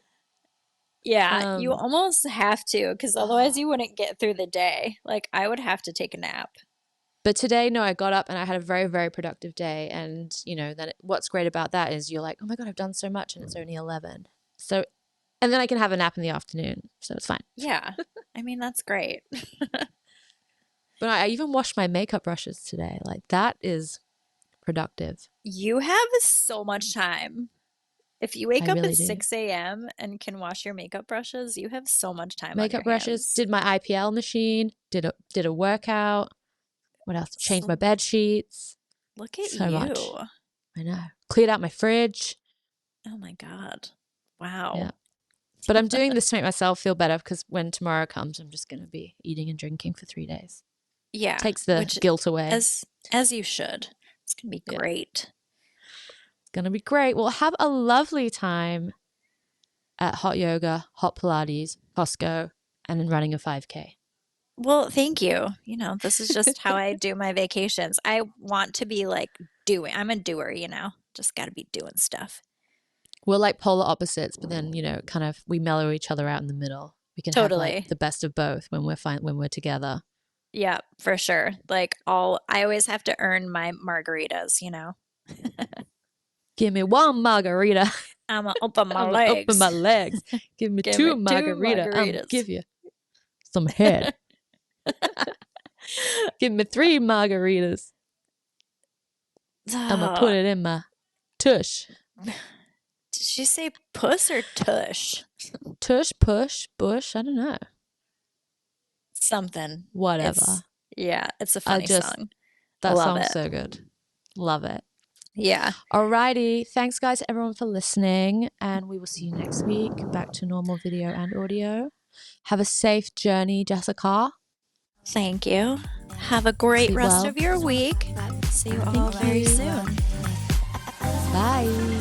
Speaker 3: Yeah, you almost have to, because otherwise you wouldn't get through the day. Like I would have to take a nap.
Speaker 2: But today, no, I got up and I had a very, very productive day. And, then what's great about that is you're like, oh my God, I've done so much and it's only 11. So, and then I can have a nap in the afternoon. So it's fine.
Speaker 3: Yeah. I mean, that's great.
Speaker 2: But I even washed my makeup brushes today. Like that is productive.
Speaker 3: You have so much time. If you wake
Speaker 2: I
Speaker 3: up
Speaker 2: really
Speaker 3: at
Speaker 2: do.
Speaker 3: 6 a.m. and can wash your makeup brushes, you have so much time on
Speaker 2: Makeup
Speaker 3: your
Speaker 2: brushes,
Speaker 3: hands.
Speaker 2: did my IPL machine, did a workout. What else? Changed my bed sheets.
Speaker 3: Look at
Speaker 2: So
Speaker 3: you.
Speaker 2: much. I know. Cleared out my fridge.
Speaker 3: Oh my God. Wow.
Speaker 2: Yeah. But I'm doing this to make myself feel better because when tomorrow comes, I'm just going to be eating and drinking for 3 days.
Speaker 3: Yeah.
Speaker 2: Takes the guilt away.
Speaker 3: As you should. It's going to be great.
Speaker 2: It's going to be great. Well, have a lovely time at hot yoga, hot Pilates, Costco, and then running a 5K.
Speaker 3: Well, thank you. You know, this is just how I do my vacations. I want to be like doing. I'm a doer, you know. Just got to be doing stuff.
Speaker 2: We're like polar opposites, but then, kind of we mellow each other out in the middle. We can have
Speaker 3: Totally.
Speaker 2: like the best of both when we're together.
Speaker 3: Yeah, for sure. Like I always have to earn my margaritas, you know.
Speaker 2: Give me one margarita.
Speaker 3: I'm gonna open my
Speaker 2: I'm
Speaker 3: legs.
Speaker 2: gonna open my legs. Give me two margarita. I'm gonna give you some head. Give me 3 margaritas. I'm gonna put it in my tush.
Speaker 3: Did she say puss or tush?
Speaker 2: Tush, push, bush. I don't know.
Speaker 3: Something.
Speaker 2: Whatever.
Speaker 3: It's a funny song.
Speaker 2: That
Speaker 3: Love
Speaker 2: song's
Speaker 3: it.
Speaker 2: so good. Love it.
Speaker 3: Yeah.
Speaker 2: Alrighty. Thanks, guys, everyone, for listening. And we will see you next week. Back to normal video and audio. Have a safe journey, Jessica.
Speaker 3: Thank you. Have a great rest of your week. See you all very soon.
Speaker 2: Bye.